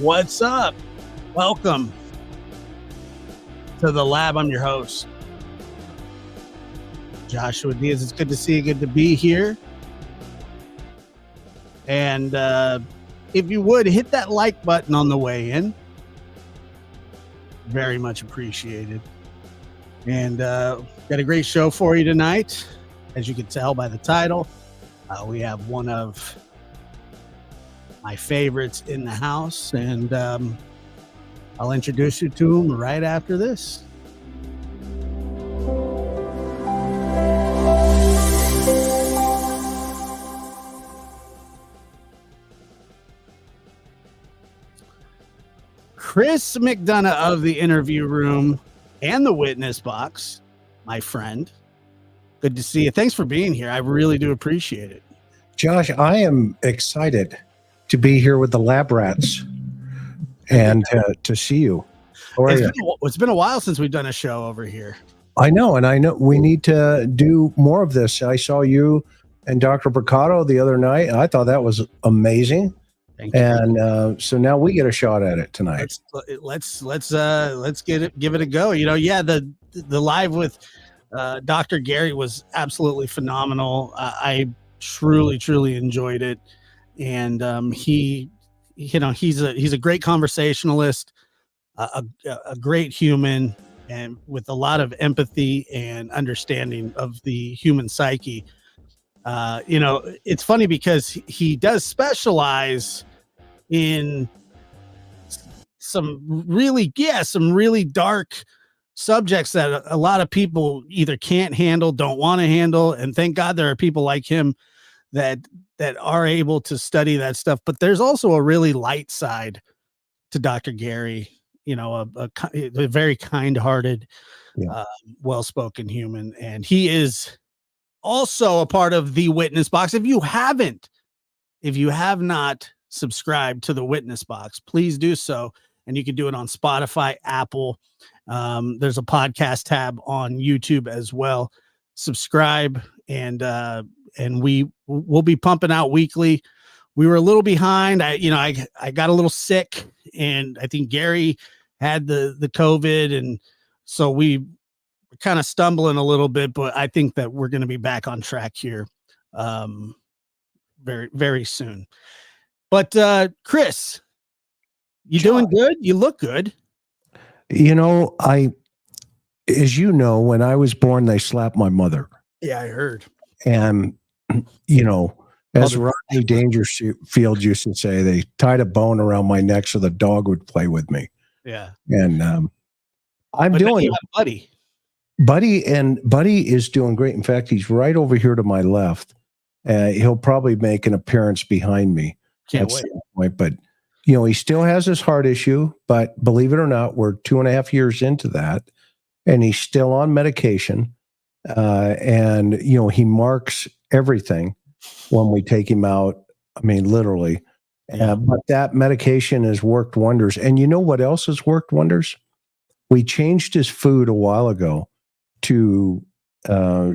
What's up? Welcome to the lab. I'm your host, Joshua Diaz. It's good to see you. Good to be here. And if you would, hit that like button on the way in. Very much appreciated. And got a great show for you tonight. As you can tell by the title, we have one of my favorites in the house, and I'll introduce you to him right after this. Chris McDonough of the interview room and the witness box, my friend. Good to see you. Thanks for being here. I really do appreciate it. Josh, I am excited to be here with the lab rats and to see you. How are you? It's been a while since we've done a show over here. I know we need to do more of this. I saw you and Dr. Bricado the other night. I thought that was amazing. Thank you. And so now we get a shot at it tonight. Let's give it a go. You know, yeah, the live with Dr. Gary was absolutely phenomenal. I truly enjoyed it. And he's a great conversationalist, a great human, and with a lot of empathy and understanding of the human psyche. It's funny because he does specialize in some really dark subjects that a lot of people either can't handle, don't want to handle, and thank God there are people like him that are able to study that stuff. But there's also a really light side to Dr. Gary, a very kind-hearted, well-spoken human. And he is also a part of the Witness Box. If you have not subscribed to the Witness Box, please do so. And you can do it on Spotify, Apple. There's a podcast tab on YouTube as well. Subscribe, and we'll be pumping out weekly. We were a little behind. I got a little sick, and I think Gary had the COVID, and so we kind of stumbling a little bit, but I think that we're going to be back on track here very, very soon. But Chris, you doing good? You look good. As you know, when I was born, they slapped my mother. Yeah, I heard. And, as Rodney Dangerfield used to say, they tied a bone around my neck so the dog would play with me. Yeah. And I'm doing it. Buddy is doing great. In fact, he's right over here to my left. He'll probably make an appearance behind me. Can't wait. But, he still has his heart issue, but believe it or not, we're 2.5 years into that, and he's still on medication. And he marks everything when we take him out. I mean, literally. But that medication has worked wonders. And you know what else has worked wonders? We changed his food a while ago to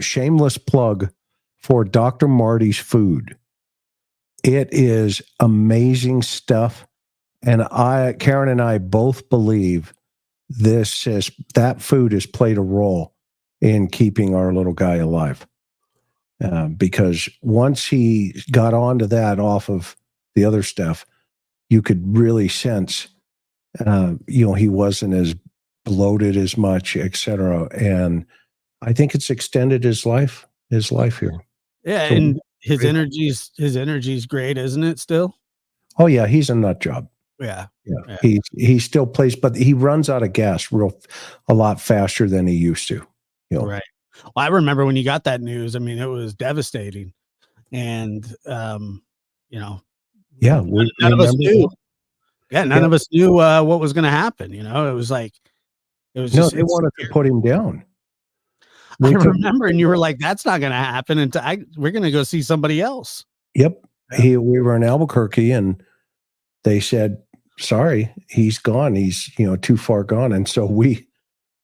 shameless plug for Dr. Marty's food. It is amazing stuff. And Karen and I both believe that food has played a role in keeping our little guy alive. Because once he got onto that off of the other stuff, you could really sense, he wasn't as bloated as much, etc. And I think it's extended his life here. Yeah. So, and his energy's great, isn't it still? Oh yeah. He's a nut job. Yeah. He still plays, but he runs out of gas a lot faster than he used to. Right. Well, I remember when you got that news. I mean, it was devastating, and none of us knew. Yeah, none of us knew what was going to happen. It was like they wanted to put him down. I remember, and you were like, "That's not going to happen," and we're going to go see somebody else. Yep. We were in Albuquerque, and they said, "Sorry, he's gone. He's too far gone." And so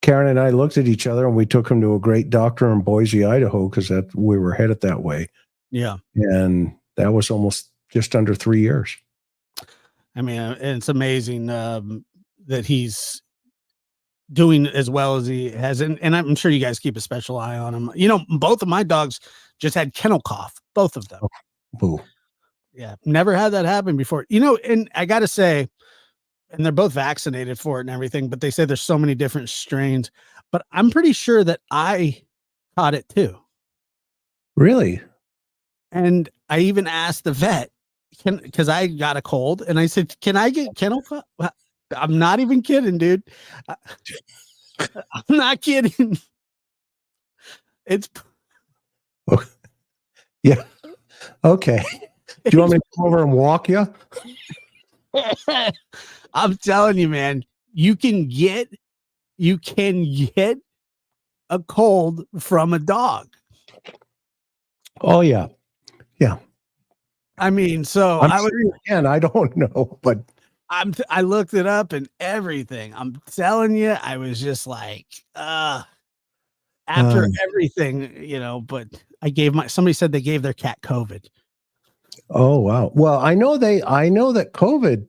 Karen and I looked at each other, and we took him to a great doctor in Boise, Idaho, because we were headed that way. Yeah. And that was almost just under 3 years. I mean, it's amazing that he's doing as well as he has, and I'm sure you guys keep a special eye on him. You know, both of my dogs just had kennel cough, both of them. Oh, boo. Yeah, never had that happen before. You know, and I got to say, and they're both vaccinated for it and everything, but they say there's so many different strains. But I'm pretty sure that I caught it too. Really? And I even asked the vet, because I got a cold, and I said, "Can I get kennel cough?" I'm not even kidding, dude. I'm not kidding. It's Okay. Yeah. Okay. Do you want me to come over and walk you? I'm telling you, man, you can get a cold from a dog. Oh yeah. Yeah. I mean, so I'm sure you can. I don't know, but I looked it up and everything. I'm telling you, I was just like, after everything, you know, but somebody said they gave their cat COVID. oh wow. Well, I know that COVID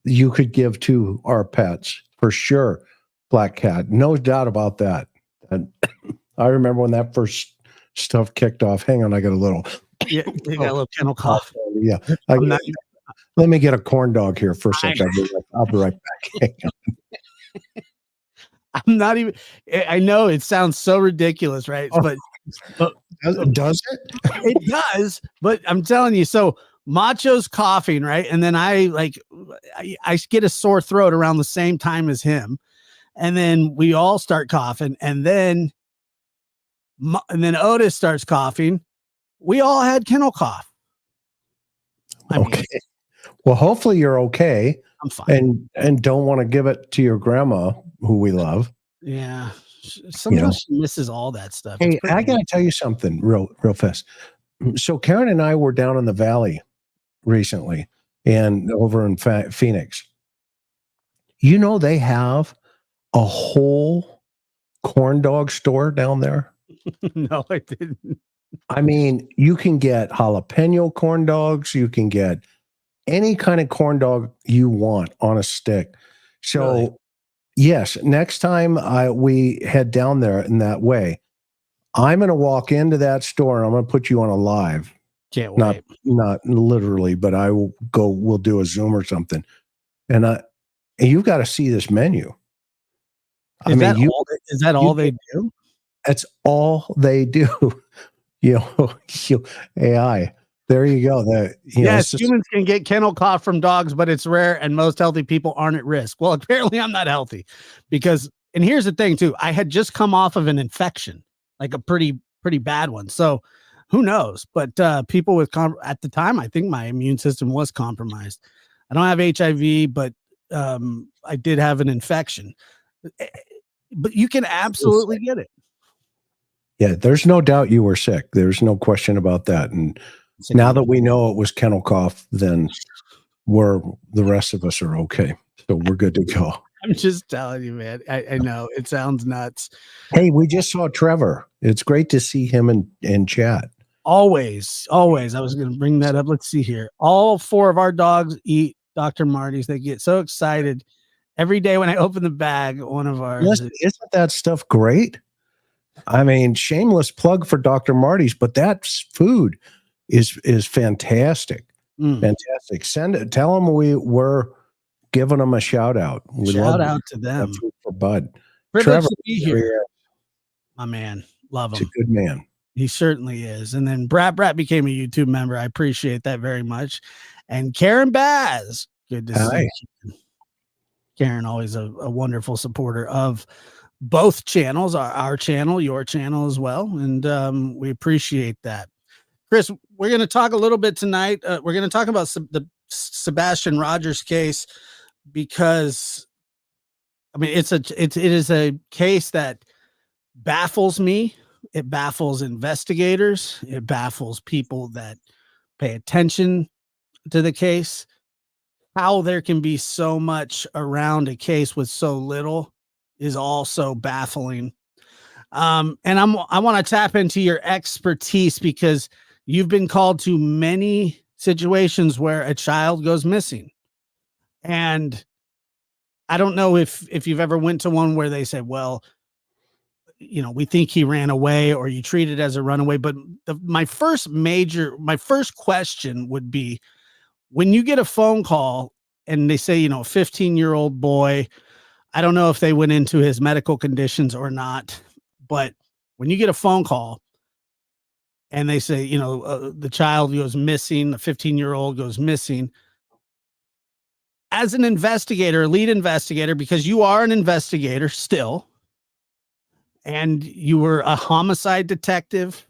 you could give to our pets for sure. Black cat, no doubt about that. And I remember when that first stuff kicked off. Hang on, I got a little. Yeah, they got a little kennel cough. Yeah. Let me get a corn dog here for a second. I'll be right back. Hang on. I'm not even. I know it sounds so ridiculous, right? Oh, but does it? It does. But I'm telling you, so Macho's coughing, right? And then I get a sore throat around the same time as him, and then we all start coughing, and then Otis starts coughing. We all had kennel cough. Okay. Well, hopefully you're okay. I'm fine. And don't want to give it to your grandma, who we love. Yeah. Sometimes she misses all that stuff. Hey, I got to tell you something real fast. So Karen and I were down in the valley recently and over in Phoenix. You know, they have a whole corn dog store down there. No, I didn't. I mean, you can get jalapeno corn dogs. You can get any kind of corn dog you want on a stick. So, really? Yes, next time we head down there in that way, I'm going to walk into that store and I'm going to put you on a live. Can't wait. Not literally, but I will go. We'll do a Zoom or something, and you've got to see this menu. Is that all they do? That's all they do. AI. There you go. Yes, humans can get kennel cough from dogs, but it's rare and most healthy people aren't at risk. Well, apparently I'm not healthy and here's the thing too. I had just come off of an infection, like a pretty bad one. So who knows? But people at the time, I think my immune system was compromised. I don't have HIV, but I did have an infection. But you can absolutely get it. Yeah, there's no doubt you were sick. There's no question about that. And now that we know it was kennel cough, then the rest of us are okay. So we're good to go. I'm just telling you, man. I know it sounds nuts. Hey, we just saw Trevor. It's great to see him in chat. Always. I was going to bring that up. Let's see here. All 4 of our dogs eat Dr. Marty's. They get so excited every day when I open the bag. One of ours. Isn't that stuff great? I mean, shameless plug for Dr. Marty's, but that food is fantastic. Fantastic. Tell them we're giving them a shout out. Shout out to them. For Bud. Trevor, to be here. My man. Love him. He's a good man. He certainly is. And then Brat became a YouTube member. I appreciate that very much. And Karen Baz. Good to see you. Karen, always a wonderful supporter of both channels, our channel, your channel as well. And we appreciate that. Chris, we're going to talk a little bit tonight. We're going to talk about the Sebastian Rogers case because, I mean, it is a case that baffles me. It baffles investigators. It baffles people that pay attention to the case. How there can be so much around a case with so little is also baffling. And I want to tap into your expertise because you've been called to many situations where a child goes missing. And I don't know if you've ever went to one where they said, well, we think he ran away, or you treat it as a runaway. But my first question would be, when you get a phone call and they say, 15-year-old boy, I don't know if they went into his medical conditions or not, but when you get a phone call and they say, the child goes missing, the 15-year-old goes missing, as an investigator, lead investigator, because you are an investigator still, and you were a homicide detective,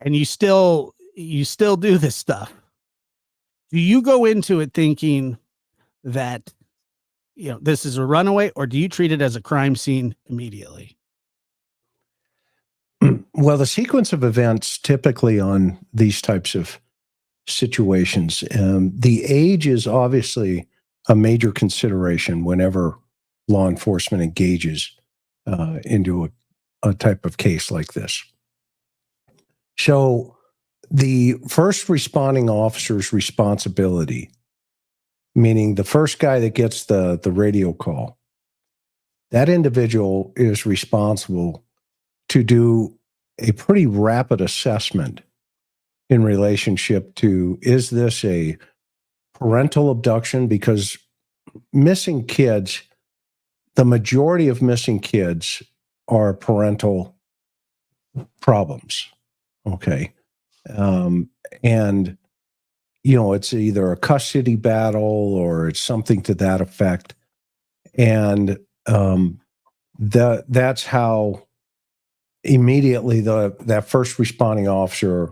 and you still do this stuff. Do you go into it thinking that, this is a runaway, or do you treat it as a crime scene immediately? Well, the sequence of events typically on these types of situations, the age is obviously a major consideration whenever law enforcement engages into a type of case like this. So the first responding officer's responsibility, meaning the first guy that gets the radio call, that individual is responsible to do a pretty rapid assessment in relationship to, is this a parental abduction? Because missing kids, the majority of missing kids are parental problems. Okay. And, it's either a custody battle or it's something to that effect. And that's how immediately that first responding officer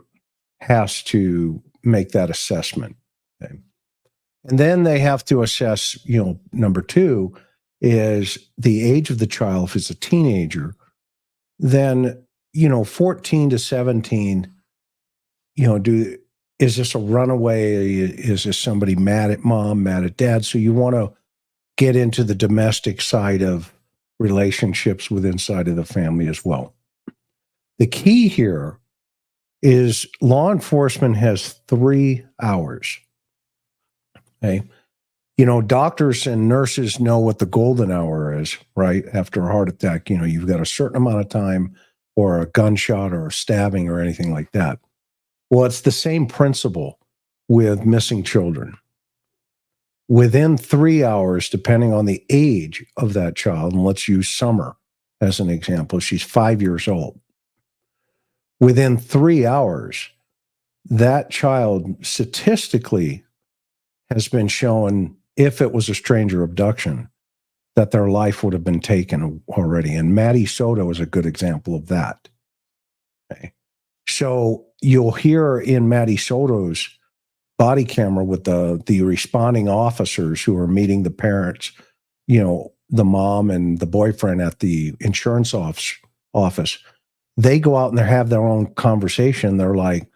has to make that assessment. Okay. And then they have to assess, number two is the age of the child. If it's a teenager, then, 14 to 17, is this a runaway? Is this somebody mad at mom, mad at dad? So you want to get into the domestic side of relationships with inside of the family as well. The key here is law enforcement has 3 hours. Okay. Doctors and nurses know what the golden hour is, right? After a heart attack, you've got a certain amount of time, or a gunshot or a stabbing or anything like that. Well, it's the same principle with missing children. Within 3 hours, depending on the age of that child, and let's use Summer as an example, she's 5 years old. Within 3 hours, that child statistically has been shown, if it was a stranger abduction, that their life would have been taken already. And Maddie Soto is a good example of that. Okay. So you'll hear in Maddie Soto's body camera with the responding officers who are meeting the parents, the mom and the boyfriend at the insurance office. They go out and they have their own conversation. They're like,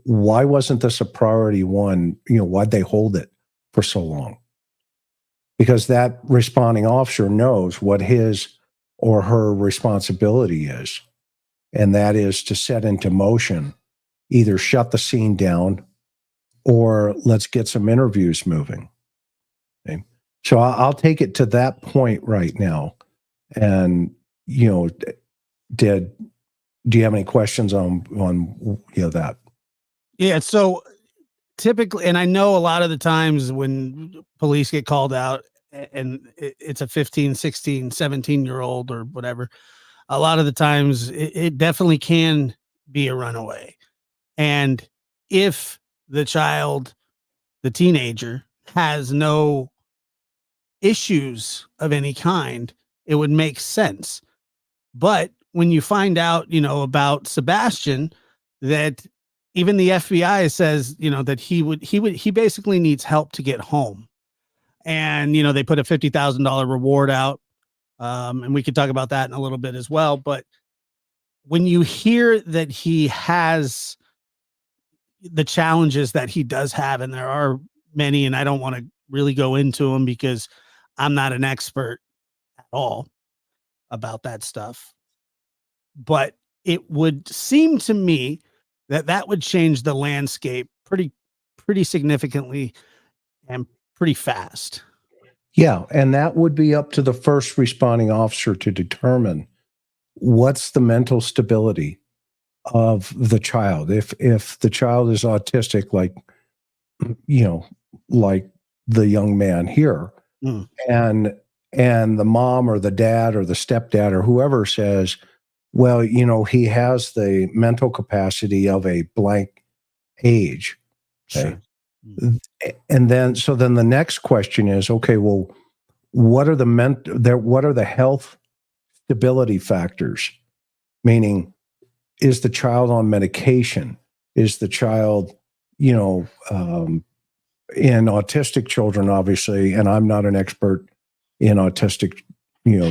why wasn't this a priority one? Why'd they hold it for so long? Because that responding officer knows what his or her responsibility is. And that is to set into motion, either shut the scene down or let's get some interviews moving. Okay. So I'll take it to that point right now. And, do you have any questions on that? Yeah. So typically, and I know a lot of the times when police get called out and it's a 15, 16, 17-year-old or whatever, a lot of the times it definitely can be a runaway. And if the child, the teenager, has no issues of any kind, it would make sense. But when you find out, about Sebastian, that even the FBI says, that he basically needs help to get home. And, they put a $50,000 reward out. And we could talk about that in a little bit as well. But when you hear that he has the challenges that he does have, and there are many, and I don't want to really go into them because I'm not an expert at all about that stuff. But it would seem to me that would change the landscape pretty significantly and pretty fast. Yeah, and that would be up to the first responding officer to determine what's the mental stability of the child. If the child is autistic, like like the young man here, Mm. and the mom or the dad or the stepdad or whoever says, well, he has the mental capacity of a blank age. Okay. Sure. Mm. And then the next question is, okay, well, what are the health stability factors? Meaning, is the child on medication? Is the child, in autistic children, obviously, and I'm not an expert in autistic,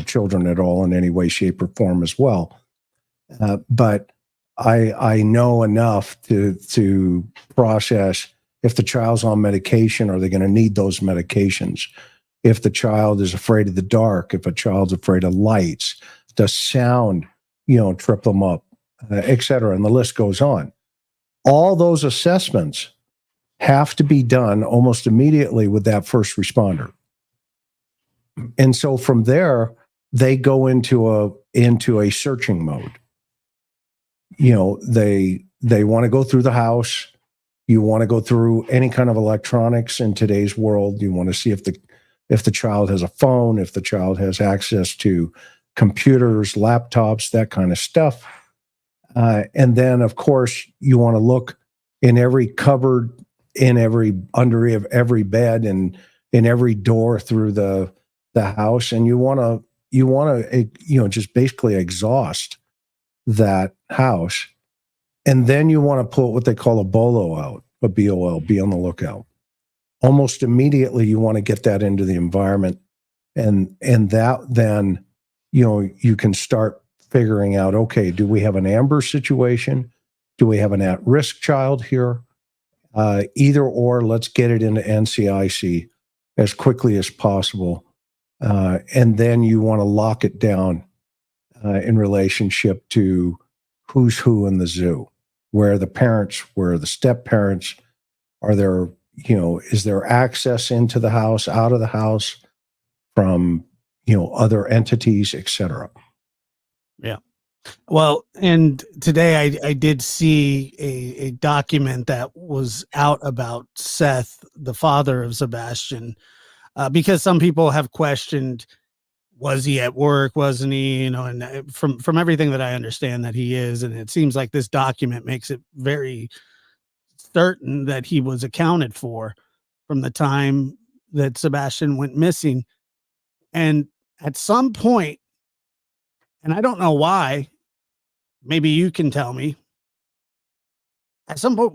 children at all in any way, shape, or form as well. But I know enough to process if the child's on medication, are they going to need those medications? If the child is afraid of the dark, if a child's afraid of lights, does sound, trip them up, et cetera. And the list goes on. All those assessments have to be done almost immediately with that first responder. And so from there, they go into a searching mode. They want to go through the house. You want to go through any kind of electronics in today's world. You want to see if the child has a phone, if the child has access to computers, laptops, that kind of stuff. And then, of course, you want to look in every cupboard, under every bed, and in every door through the house, and you want to just basically exhaust that house, and then you want to put what they call a BOLO out, a BOL, be on the lookout. Almost immediately, you want to get that into the environment, and that then you can start figuring out, okay, do we have an amber situation? Do we have an at-risk child here? Either or, let's get it into NCIC as quickly as possible. And then you want to lock it down in relationship to who's who in the zoo, where are the parents, where are the step parents, are there, is there access into the house, out of the house from, other entities, et cetera. Yeah. Well, and today I did see a document that was out about Seth, the father of Sebastian, because some people have questioned, was he at work? Wasn't he? And from everything that I understand that he is, and it seems like this document makes it very certain that he was accounted for from the time that Sebastian went missing. And at some point, and I don't know why, maybe you can tell me, at some point,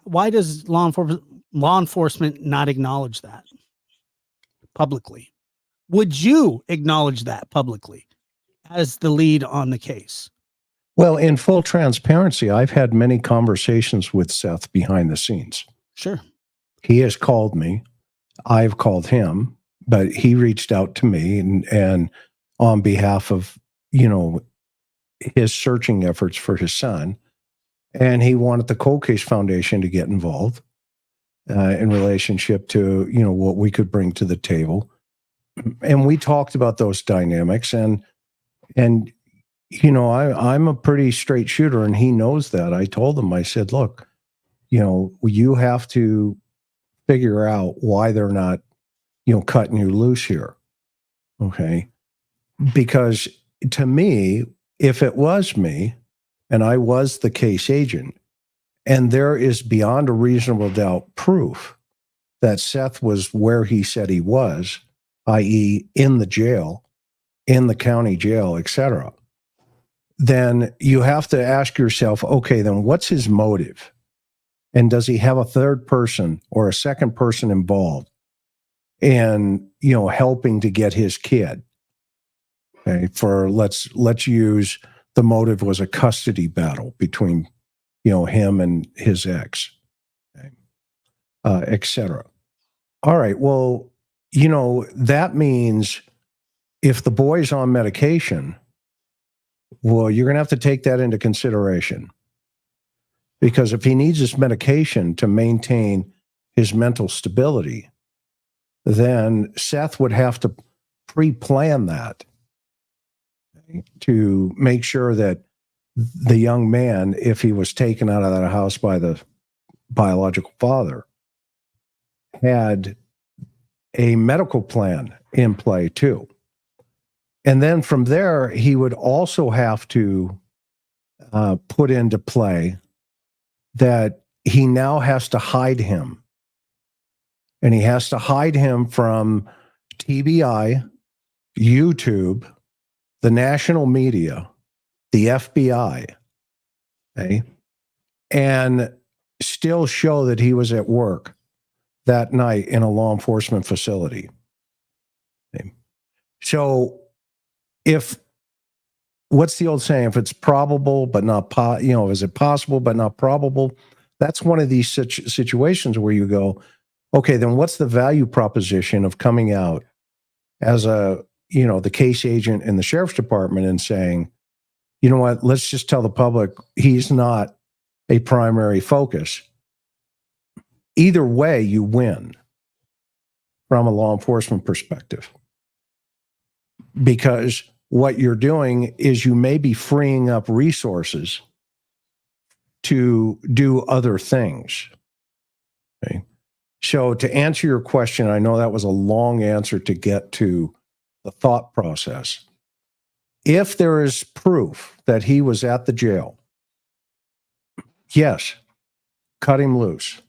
why does law enforcement not acknowledge that publicly? Would you acknowledge that publicly as the lead on the case? Well, in full transparency, I've had many conversations with Seth behind the scenes. Sure. He has called me. I've called him, but he reached out to me and on behalf of, his searching efforts for his son. And he wanted the Cold Case Foundation to get involved in relationship to, what we could bring to the table. And we talked about those dynamics, and I'm a pretty straight shooter, and he knows that. I told him, I said, look, you have to figure out why they're not, cutting you loose here. Okay. Because to me, if it was me and I was the case agent, and there is beyond a reasonable doubt proof that Seth was where he said he was, i.e. in the jail, in the county jail, etc., then you have to ask yourself, okay, then what's his motive? And does he have a third person or a second person involved in, helping to get his kid? Okay, let's use the motive was a custody battle between, him and his ex, okay, etc. All right, well, that means if the boy's on medication, well, you're going to have to take that into consideration. Because if he needs his medication to maintain his mental stability, then Seth would have to pre-plan that to make sure that the young man, if he was taken out of that house by the biological father, had a medical plan in play too. And then from there, he would also have to put into play that he now has to hide him. And he has to hide him from TBI, YouTube, the national media, the FBI, okay, and still show that he was at work that night in a law enforcement facility. Okay. So what's the old saying? If it's probable but not, is it possible but not probable? That's one of these situations where you go, okay, then what's the value proposition of coming out as the case agent in the sheriff's department and saying, you know what, let's just tell the public he's not a primary focus. Either way, you win from a law enforcement perspective. Because what you're doing is you may be freeing up resources to do other things. Okay. So to answer your question, I know that was a long answer to get to the thought process. If there is proof that he was at the jail, yes, cut him loose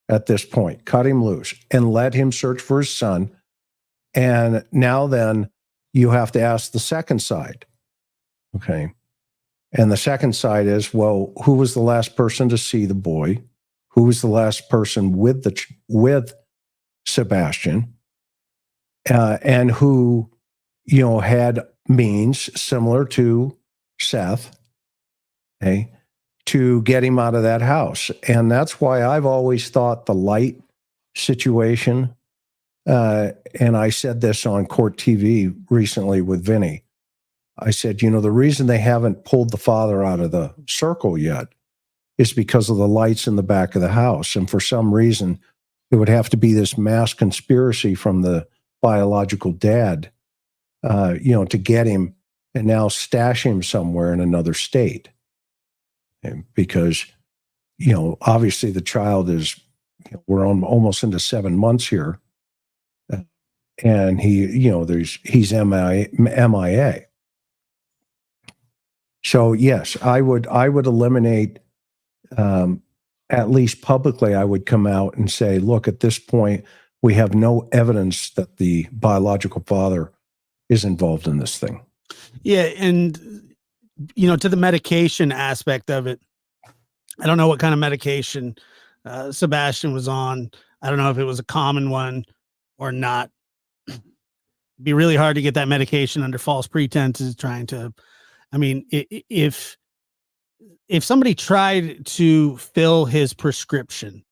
at this point. Cut him loose and let him search for his son. And now then you have to ask the second side. Okay. And the second side is, well, who was the last person to see the boy? Who was the last person with Sebastian? And who, had means similar to Seth, okay, to get him out of that house. And that's why I've always thought the light situation, and I said this on Court TV recently with Vinny. I said, the reason they haven't pulled the father out of the circle yet is because of the lights in the back of the house. And for some reason, it would have to be this mass conspiracy from the biological dad, to get him and now stash him somewhere in another state. And because, obviously the child is, we're almost into 7 months here. And he's MIA. So yes, I would eliminate, at least publicly, I would come out and say, look, at this point, we have no evidence that the biological father is involved in this thing. Yeah. And, to the medication aspect of it, I don't know what kind of medication Sebastian was on. I don't know if it was a common one or not. It'd be really hard to get that medication under false pretenses if somebody tried to fill his prescription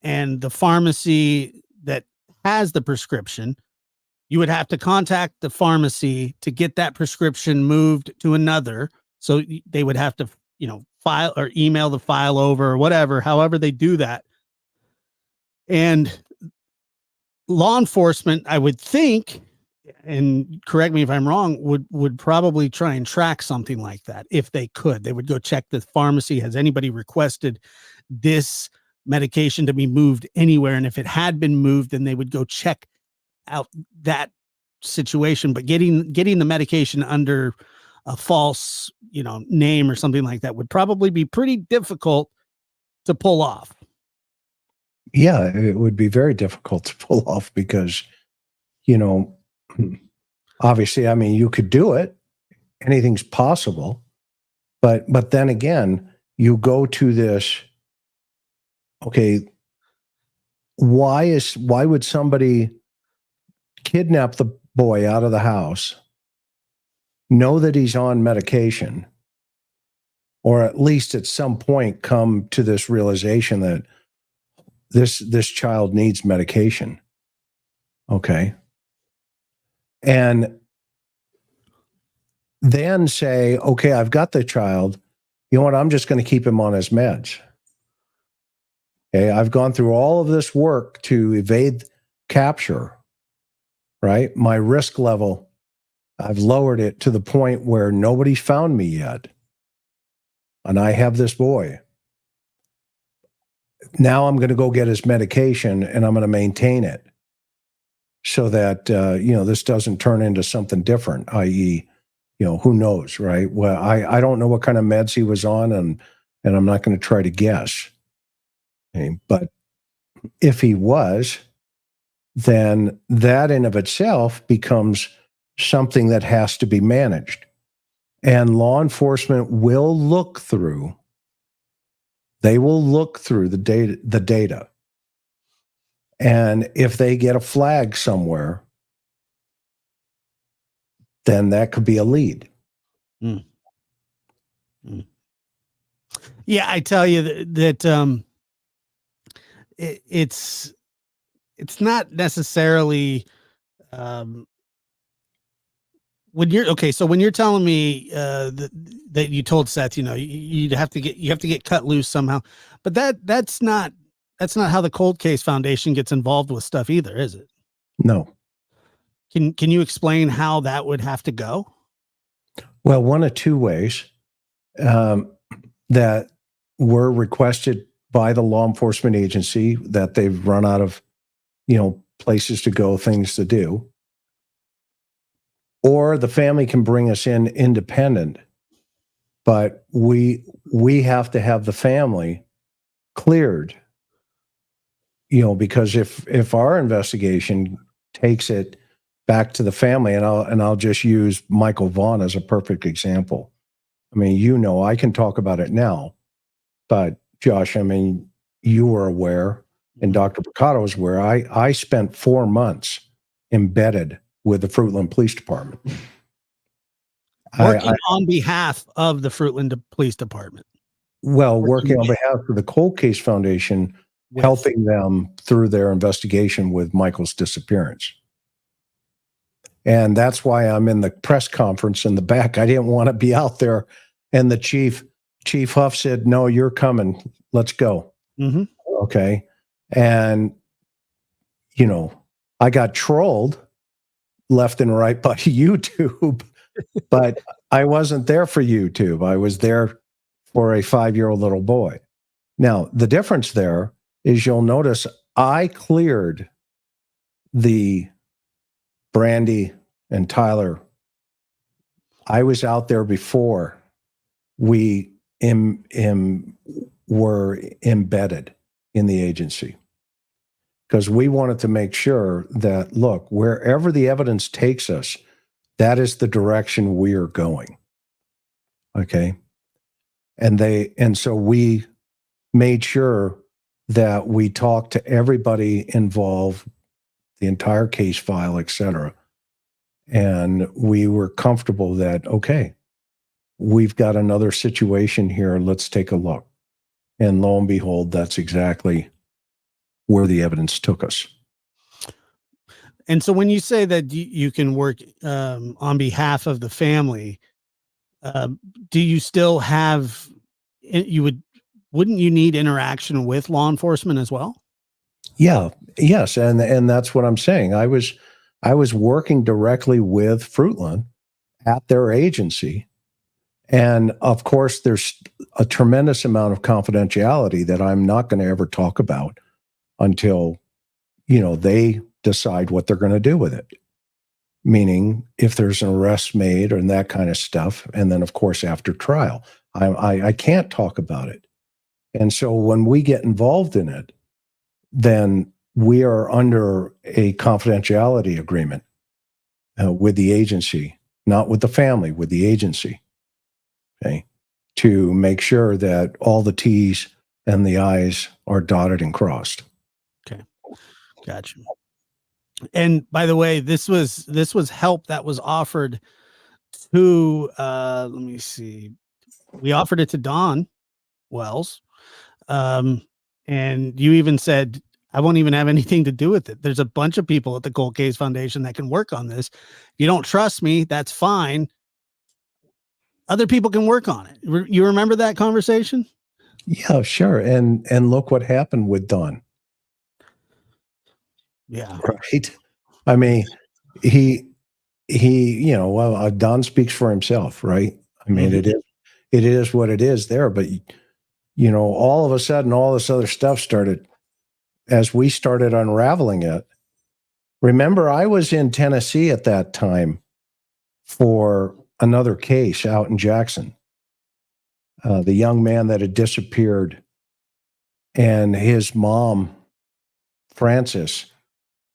and the pharmacy that has the prescription, you would have to contact the pharmacy to get that prescription moved to another. So they would have to, file or email the file over or whatever, however they do that. And law enforcement, I would think, and correct me if I'm wrong, would probably try and track something like that if they could. They would go check the pharmacy. Has anybody requested this medication to be moved anywhere? And if it had been moved, then they would go check out that situation. But getting the medication under a false, name or something like that would probably be pretty difficult to pull off. Yeah, it would be very difficult to pull off because, obviously, you could do it. Anything's possible. But then again, you go to this, okay, why would somebody kidnap the boy out of the house, know that he's on medication, or at least at some point come to this realization that this child needs medication. Okay. And then say, okay, I've got the child. You know what? I'm just going to keep him on his meds. Okay. I've gone through all of this work to evade capture, right? My risk level, I've lowered it to the point where nobody's found me yet. And I have this boy. Now I'm going to go get his medication and I'm going to maintain it so that, this doesn't turn into something different, i.e., who knows, right? Well, I don't know what kind of meds he was on, and I'm not going to try to guess. Okay? But if he was, then that in of itself becomes something that has to be managed. And law enforcement will look through, they will look through the data. And if they get a flag somewhere, then that could be a lead. Mm. Mm. Yeah, I tell you that it's not necessarily when you're okay. So when you're telling me that you told Seth, you have to get cut loose somehow, but that's not how the Cold Case Foundation gets involved with stuff either, is it? No. Can you explain how that would have to go? Well, one of two ways that were requested by the law enforcement agency that they've run out of, places to go, things to do, or the family can bring us in independent, but we have to have the family cleared, because if our investigation takes it back to the family, and I'll just use Michael Vaughn as a perfect example. I mean, I can talk about it now, but Josh, I mean, you were aware, and Dr. Picotto was aware. I spent 4 months embedded with the Fruitland Police Department. Working on behalf of the Fruitland Police Department. Well, working on behalf of the Cold Case Foundation, helping them through their investigation with Michael's disappearance. And that's why I'm in the press conference in the back. I didn't want to be out there. And the Chief Huff said, "No, you're coming. Let's go." Mm-hmm. Okay. And, I got trolled left and right by YouTube, but I wasn't there for YouTube. I was there for a 5-year-old little boy. Now, the difference there is you'll notice I cleared the Brandy and Tyler. I was out there before we were embedded in the agency, because we wanted to make sure that, look, wherever the evidence takes us, that is the direction we are going. Okay. And so we made sure that we talked to everybody involved, the entire case file, et cetera. And we were comfortable that, okay, we've got another situation here. Let's take a look. And lo and behold, that's exactly where the evidence took us. And so when you say that you can work on behalf of the family, do you still have, wouldn't you need interaction with law enforcement as well? Yeah. Yes. And that's what I'm saying. I was working directly with Fruitland at their agency. And of course, there's a tremendous amount of confidentiality that I'm not going to ever talk about until, they decide what they're going to do with it. Meaning if there's an arrest made and that kind of stuff. And then, of course, after trial, I can't talk about it. And so when we get involved in it, then we are under a confidentiality agreement with the agency, not with the family, with the agency, okay, to make sure that all the T's and the I's are dotted and crossed. Okay. Gotcha. And by the way, this was help that was offered to, let me see. We offered it to Don Wells. And you even said, I won't even have anything to do with it. There's a bunch of people at the Cold Case Foundation that can work on this. If you don't trust me, that's fine. Other people can work on it. You remember that conversation? Yeah, sure. And look what happened with Don. Yeah. right? I mean, he well, Don speaks for himself, right? I mean, Mhm. it is what it is there, but all of a sudden, all this other stuff started as we started unraveling it. Remember, I was in Tennessee at that time for another case out in Jackson. The young man that had disappeared, and his mom, Frances,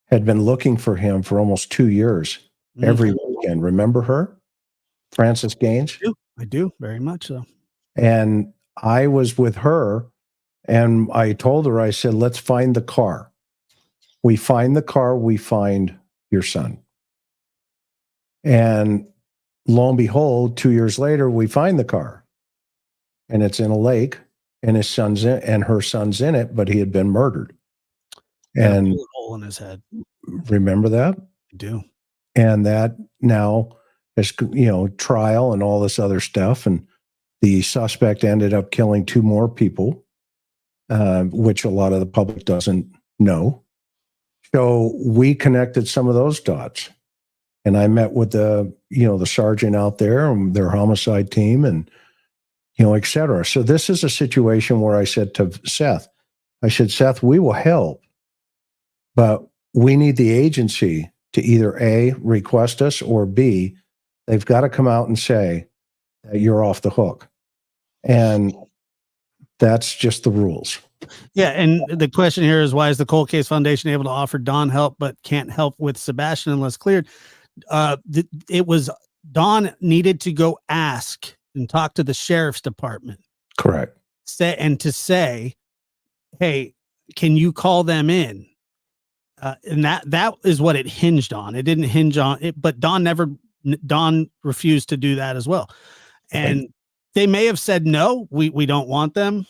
had been looking for him for almost 2 years every weekend. Remember her? Frances Gaines? I do, very much so. And I was with her, and I told her, I said, let's find the car. We find the car, we find your son. And lo and behold, 2 years later, we find the car. And it's in a lake, and his son's in, and her son's in it, but he had been murdered. Had a And bullet hole in his head. remember that? I do. And that now is, trial and all this other stuff. And the suspect ended up killing 2 more people, which a lot of the public doesn't know. So we connected some of those dots. And I met with the sergeant out there and their homicide team and, et cetera. So this is a situation where I said to Seth, Seth, we will help, but we need the agency to either A, request us, or B, they've got to come out and say that you're off the hook. And that's just the rules. Yeah, and the question here is, why is the Cold Case Foundation able to offer Don help but can't help with Sebastian unless cleared? It was Don needed to go ask and talk to the sheriff's department. Correct. Say, hey, can you call them in? And that is what it hinged on. It didn't hinge on it, but Don refused to do that as well. And right. They may have said, no, we don't want them.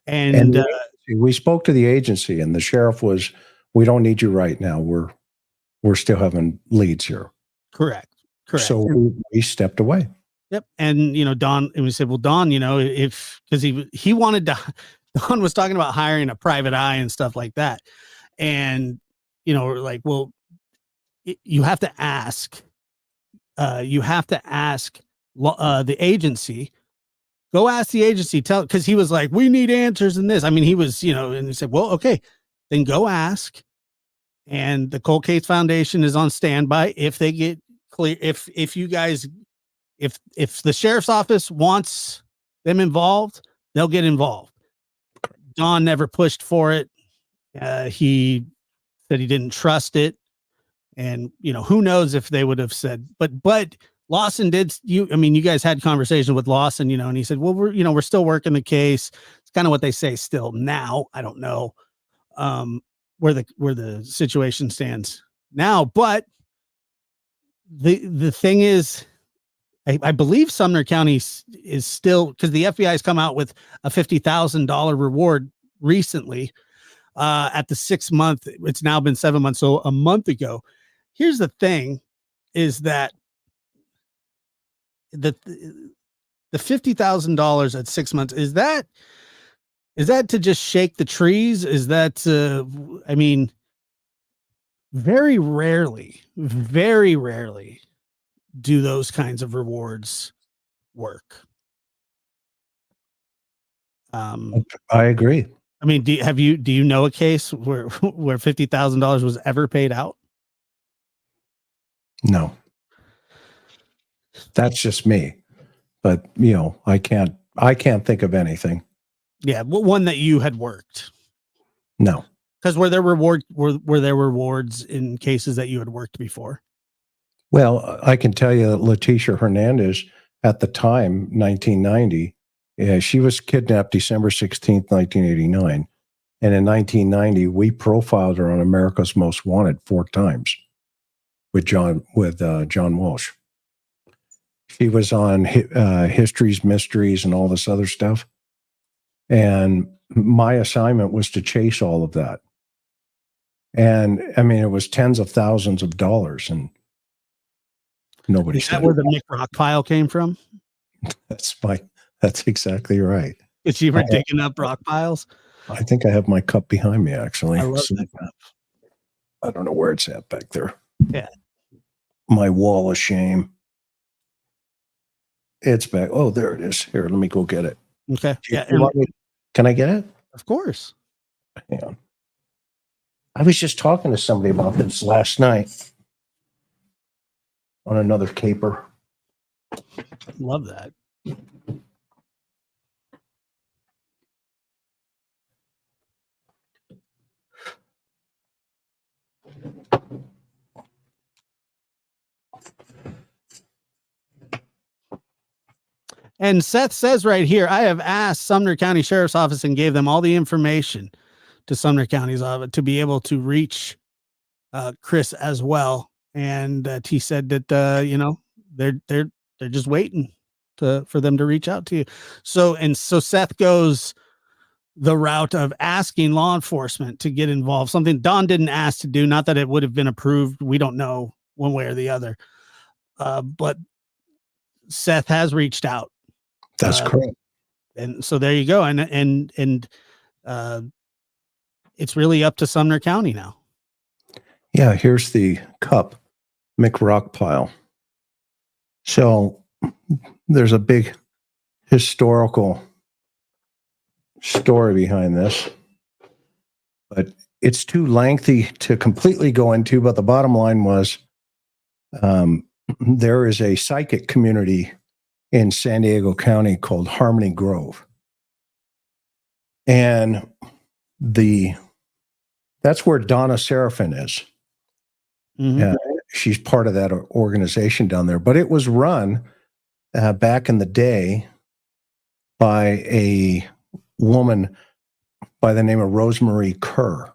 We spoke to the agency, and the sheriff was, we don't need you right now. We're still having leads here. Correct. So we stepped away. Yep. And, Don, and we said, well, Don, because he wanted to, Don was talking about hiring a private eye and stuff like that. And, we're like, well, you have to ask, the agency. Go ask the agency, because he was like, we need answers in this. I mean, he was, and he said, well, okay, then go ask. And the Cold Case Foundation is on standby if they get clear. If you guys, if the sheriff's office wants them involved, they'll get involved. Don never pushed for it. He said he didn't trust it. And, who knows if they would have said, but Lawson did. You guys had conversations with Lawson, and he said, well, we're still working the case. It's kind of what they say still now. I don't know where the situation stands now, but the thing is, I believe Sumner County is still, because the FBI has come out with a $50,000 reward recently at the 6 month. It's now been 7 months, so a month ago. Here's the thing: is that the $50,000 at 6 months, is that to just shake the trees? Is that very rarely do those kinds of rewards work. I agree. I mean, do you know a case where $50,000 was ever paid out? No. That's just me. But, I can't think of anything. Yeah, one that you had worked. No. Because were there rewards in cases that you had worked before? Well, I can tell you that Leticia Hernandez at the time, 1990, she was kidnapped December 16th, 1989. And in 1990, we profiled her on America's Most Wanted 4 times with John Walsh. She was on Histories, Mysteries, and all this other stuff. And my assignment was to chase all of that. And it was tens of thousands of dollars, and nobody said. Is that where the McDonough file came from? That's exactly right. Is you were digging up rock piles? I think I have my cup behind me, actually. I love that cup. I don't know where it's at back there. Yeah. My wall of shame. It's back. Oh, there it is. Here, let me go get it. Okay. Yeah. Can I get it? Of course. Hang on. I was just talking to somebody about this last night on another caper. Love that. And Seth says right here, I have asked Sumner County Sheriff's Office and gave them all the information to Sumner County's office to be able to reach Chris as well. And he said that they're just waiting for them to reach out to you. So Seth goes the route of asking law enforcement to get involved, something Don didn't ask to do. Not that it would have been approved. We don't know one way or the other. But Seth has reached out. That's correct. And so there you go. And it's really up to Sumner County now. Yeah, here's the cupmcrock pile. So there's a big historical story behind this, but it's too lengthy to completely go into. But the bottom line was there is a psychic community in San Diego County called Harmony Grove. And that's where Donna Seraphin is. Mm-hmm. She's part of that organization down there. But it was run back in the day by a woman by the name of Rosemarie Kerr.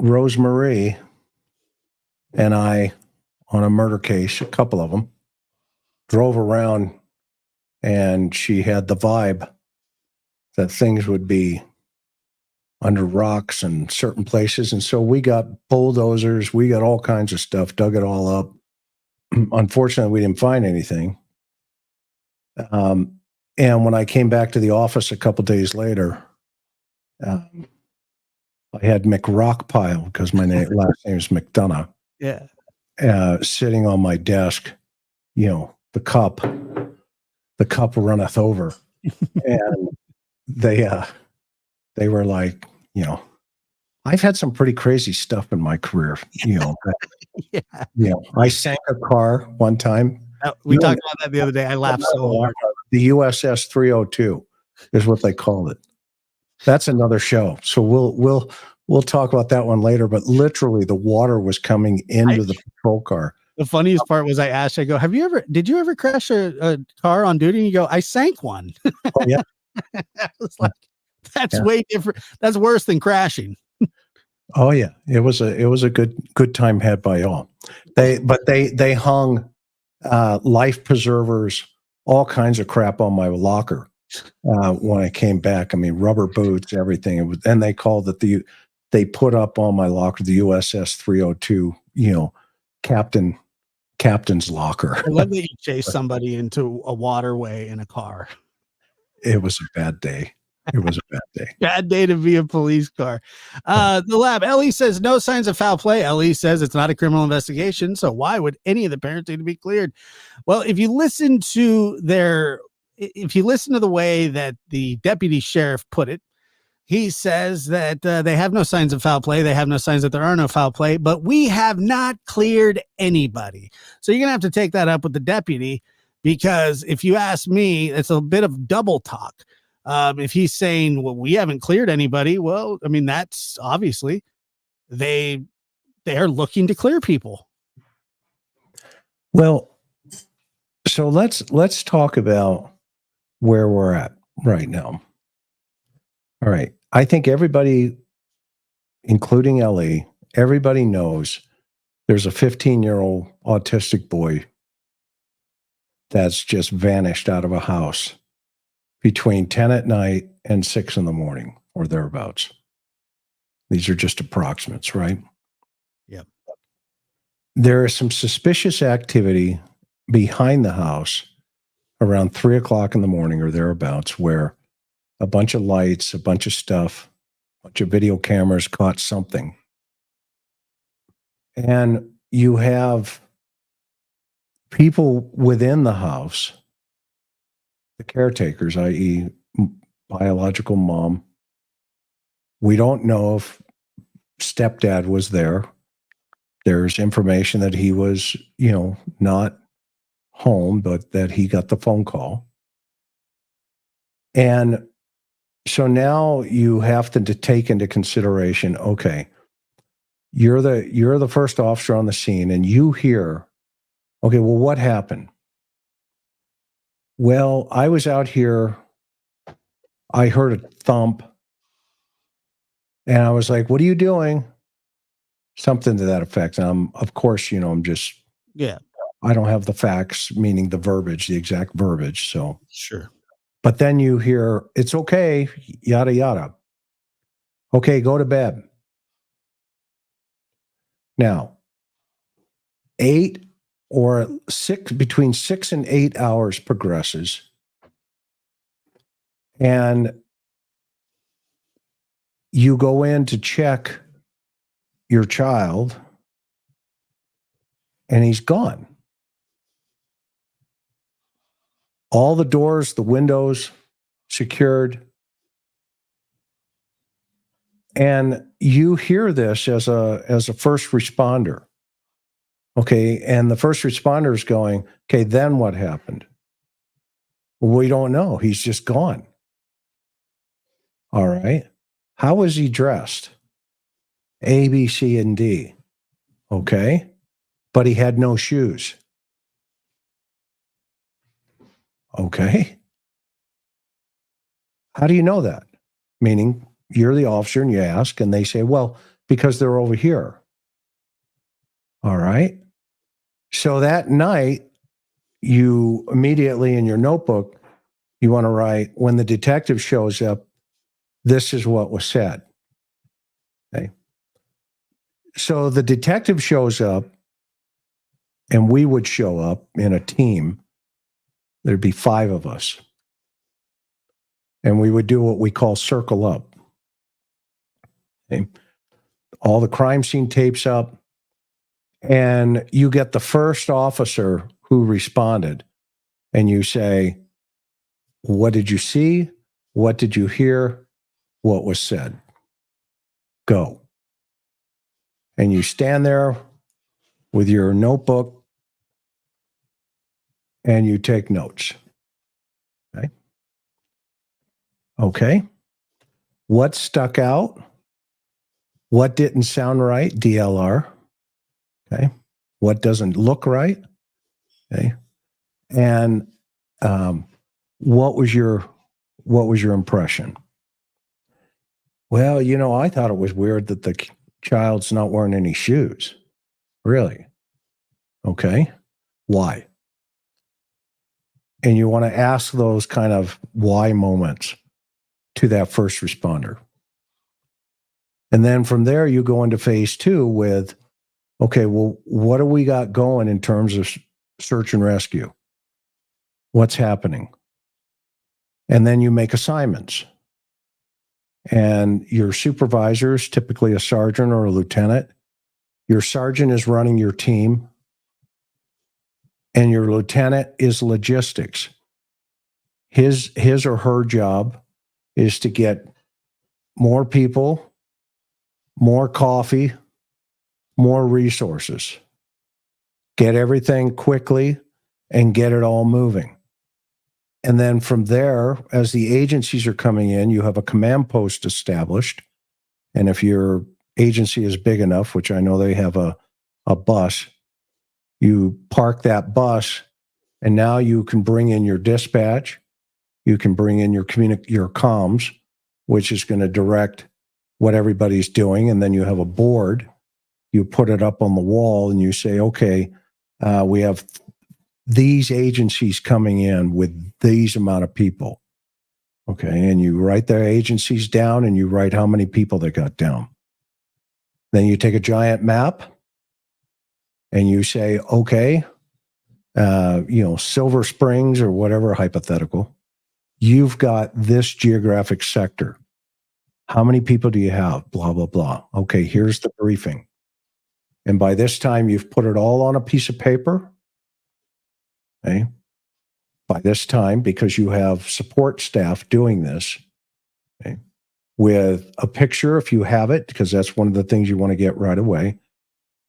Rosemarie and I, on a murder case, a couple of them, drove around, and she had the vibe that things would be under rocks in certain places. And so we got bulldozers, we got all kinds of stuff, dug it all up. Unfortunately, we didn't find anything. And when I came back to the office a couple days later, I had McRock Pile, because my last name is McDonough. Yeah. Sitting on my desk, the cup runneth over. And they were like, I've had some pretty crazy stuff in my career. Yeah. I sank a car one time. We talked about that the other day. I laughed so hard. The USS 302 is what they called it. That's another show. So we'll talk about that one later. But literally, the water was coming into the patrol car. The funniest part was I asked, I go, did you ever crash a car on duty? And you go, I sank one. Oh, yeah. I was like, that's way different. That's worse than crashing. Oh yeah. It was a good time had by all. They hung life preservers, all kinds of crap on my locker when I came back. I mean, rubber boots, everything. And they called it they put up on my locker the USS 302, captain's locker. I love that you chased somebody into a waterway in a car. It was a bad day. It was a bad day. Bad day to be a police car. The lab, Ellie says no signs of foul play. Ellie says it's not a criminal investigation, so why would any of the parents need to be cleared? Well, if you listen to the way that the deputy sheriff put it, he says that they have no signs of foul play. They have no signs that there are no foul play, but we have not cleared anybody. So you're going to have to take that up with the deputy, because if you ask me, it's a bit of double talk. If he's saying, well, we haven't cleared anybody, well, I mean, that's obviously they are looking to clear people. Well, so let's talk about where we're at right now. All right. I think everybody, including Ellie, everybody knows there's a 15-year-old autistic boy that's just vanished out of a house between 10 at night and 6 in the morning or thereabouts. These are just approximates, right? Yep. There is some suspicious activity behind the house around 3 o'clock in the morning or thereabouts, where a bunch of lights, a bunch of stuff bunch of video cameras caught something. And you have people within the house, the caretakers, i.e., biological mom. We don't know if stepdad was there. There's information that he was, not home, but that he got the phone call. And so now you have to take into consideration, okay, you're the first officer on the scene and you hear, okay, well, what happened? Well, I was out here, I heard a thump, and I was like, what are you doing? Something to that effect. And of course, I'm just, I don't have the facts, meaning the verbiage, the exact verbiage. So, sure. But then you hear, it's okay, yada, yada. Okay, go to bed. Now, between 6 and 8 hours progresses. And you go in to check your child, and he's gone. All the doors, the windows secured. And you hear this as a first responder. Okay, and the first responder is going, okay, then what happened? We don't know. He's just gone. All right. How was he dressed? A, B, C, and D. Okay. But he had no shoes. Okay. How do you know that? Meaning you're the officer and you ask, and they say, well, because they're over here. All right. So that night, you immediately in your notebook, you want to write, when the detective shows up, this is what was said. Okay. So the detective shows up, and we would show up in a team. There'd be 5 of us. And we would do what we call circle up. Okay. All the crime scene tapes up, and you get the first officer who responded, and you say, what did you see? What did you hear? What was said? Go. And you stand there with your notebook and you take notes. Okay. Okay. What stuck out? What didn't sound right? DLR. Okay. What doesn't look right? Okay. And what was your impression? Well, I thought it was weird that the child's not wearing any shoes. Really? Okay. Why? And you want to ask those kind of why moments to that first responder. And then from there, you go into phase 2 with, okay, well, what do we got going in terms of search and rescue? What's happening? And then you make assignments. And your supervisor is typically a sergeant or a lieutenant. Your sergeant is running your team. And your lieutenant is logistics. His or her job is to get more people, more coffee, more resources. Get everything quickly and get it all moving. And then from there, as the agencies are coming in, you have a command post established. And if your agency is big enough, which I know they have a bus, you park that bus, and now you can bring in your dispatch. You can bring in your comms, which is going to direct what everybody's doing. And then you have a board. You put it up on the wall and you say, okay, we have these agencies coming in with these amount of people. Okay. And you write their agencies down and you write how many people they got down. Then you take a giant map and you say, okay, Silver Springs or whatever, hypothetical, you've got this geographic sector. How many people do you have? Blah, blah, blah. Okay, here's the briefing. And by this time, you've put it all on a piece of paper. Okay. By this time, because you have support staff doing this, okay, with a picture, if you have it, because that's one of the things you want to get right away,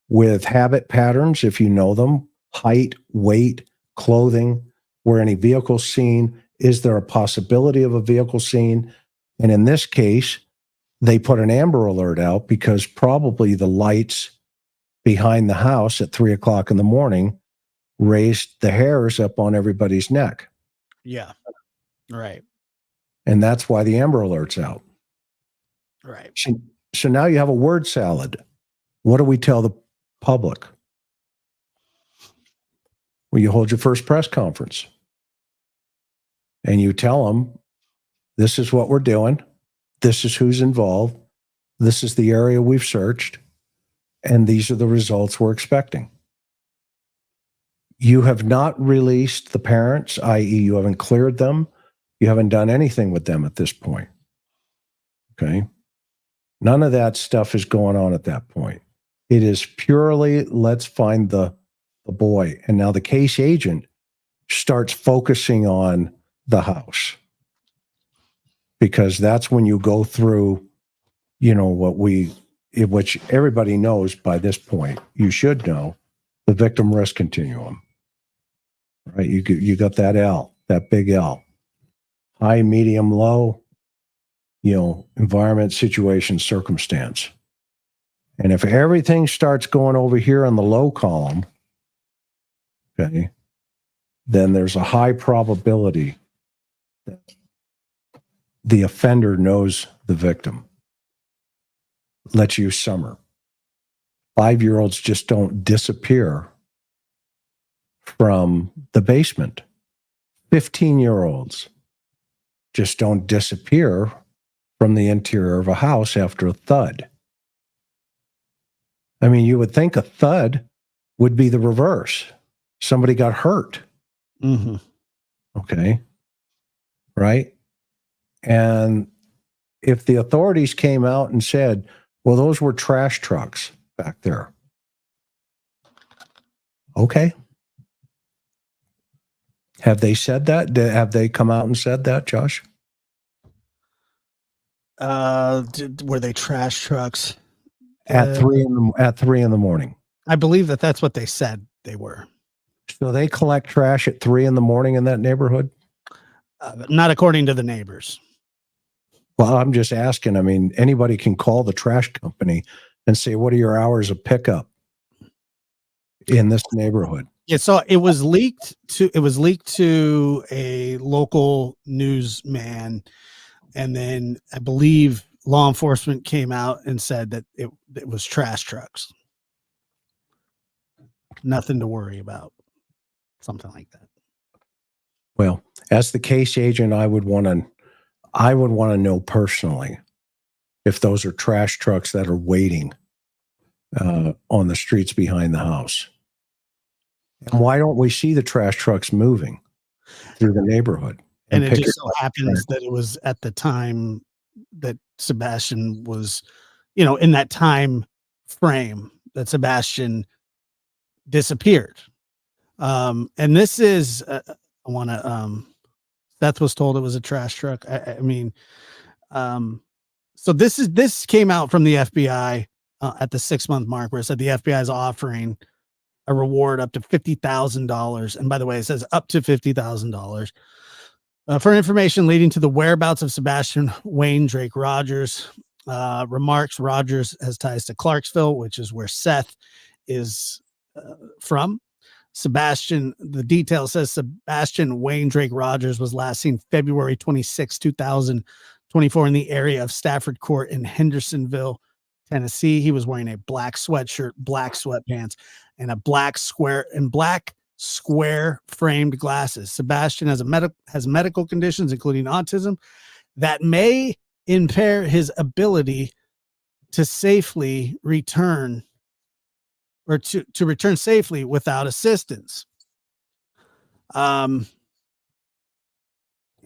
with habit patterns, if you know them, height, weight, clothing, were any vehicles seen? Is there a possibility of a vehicle seen? And in this case, they put an Amber Alert out because probably the lights behind the house at 3:00 in the morning raised the hairs up on everybody's neck. Yeah. Right. And that's why the Amber Alert's out. Right. So now you have a word salad. What do we tell the public? Well, you hold your first press conference and you tell them, this is what we're doing. This is who's involved. This is the area we've searched. And these are the results we're expecting. You have not released the parents, i.e., you haven't cleared them. You haven't done anything with them at this point. Okay. None of that stuff is going on at that point. It is purely, let's find the boy. And now the case agent starts focusing on the house, because that's when you go through, which everybody knows by this point, you should know, the victim risk continuum, right? You got that L, that big L, high, medium, low, environment, situation, circumstance. And if everything starts going over here on the low column, okay, then there's a high probability that the offender knows the victim. Let's use Summer. 5-year-olds just don't disappear from the basement. 15-year-olds just don't disappear from the interior of a house after a thud. I mean, you would think a thud would be the reverse. Somebody got hurt. Mm-hmm. Okay. Right? And if the authorities came out and said, well, those were trash trucks back there. Okay. Have they said that? Have they come out and said that, Josh? Were they trash trucks? At 3 in the morning. I believe that's what they said they were. So they collect trash at 3 in the morning in that neighborhood? Not according to the neighbors. Well, I'm just asking. I mean, anybody can call the trash company and say, what are your hours of pickup in this neighborhood? Yeah, so it was leaked to a local newsman, and then I believe law enforcement came out and said that it was trash trucks. Nothing to worry about. Something like that. Well, as the case agent, I would want to know personally if those are trash trucks that are waiting on the streets behind the house. And why don't we see the trash trucks moving through the neighborhood? And it just so happens that it was at the time that Sebastian was, in that time frame that Sebastian disappeared. And this is, Seth was told it was a trash truck. So this came out from the FBI at the 6-month mark, where it said the FBI is offering a reward up to $50,000. And by the way, it says up to $50,000 for information leading to the whereabouts of Sebastian Wayne Drake Rogers. Remarks Rogers has ties to Clarksville, which is where Seth is from. Sebastian, the detail says Sebastian Wayne Drake Rogers was last seen February 26, 2024 in the area of Stafford Court in Hendersonville, Tennessee. He was wearing a black sweatshirt, black sweatpants, and black square framed glasses. Sebastian has medical conditions, including autism, that may impair his ability to safely return or to return safely without assistance. And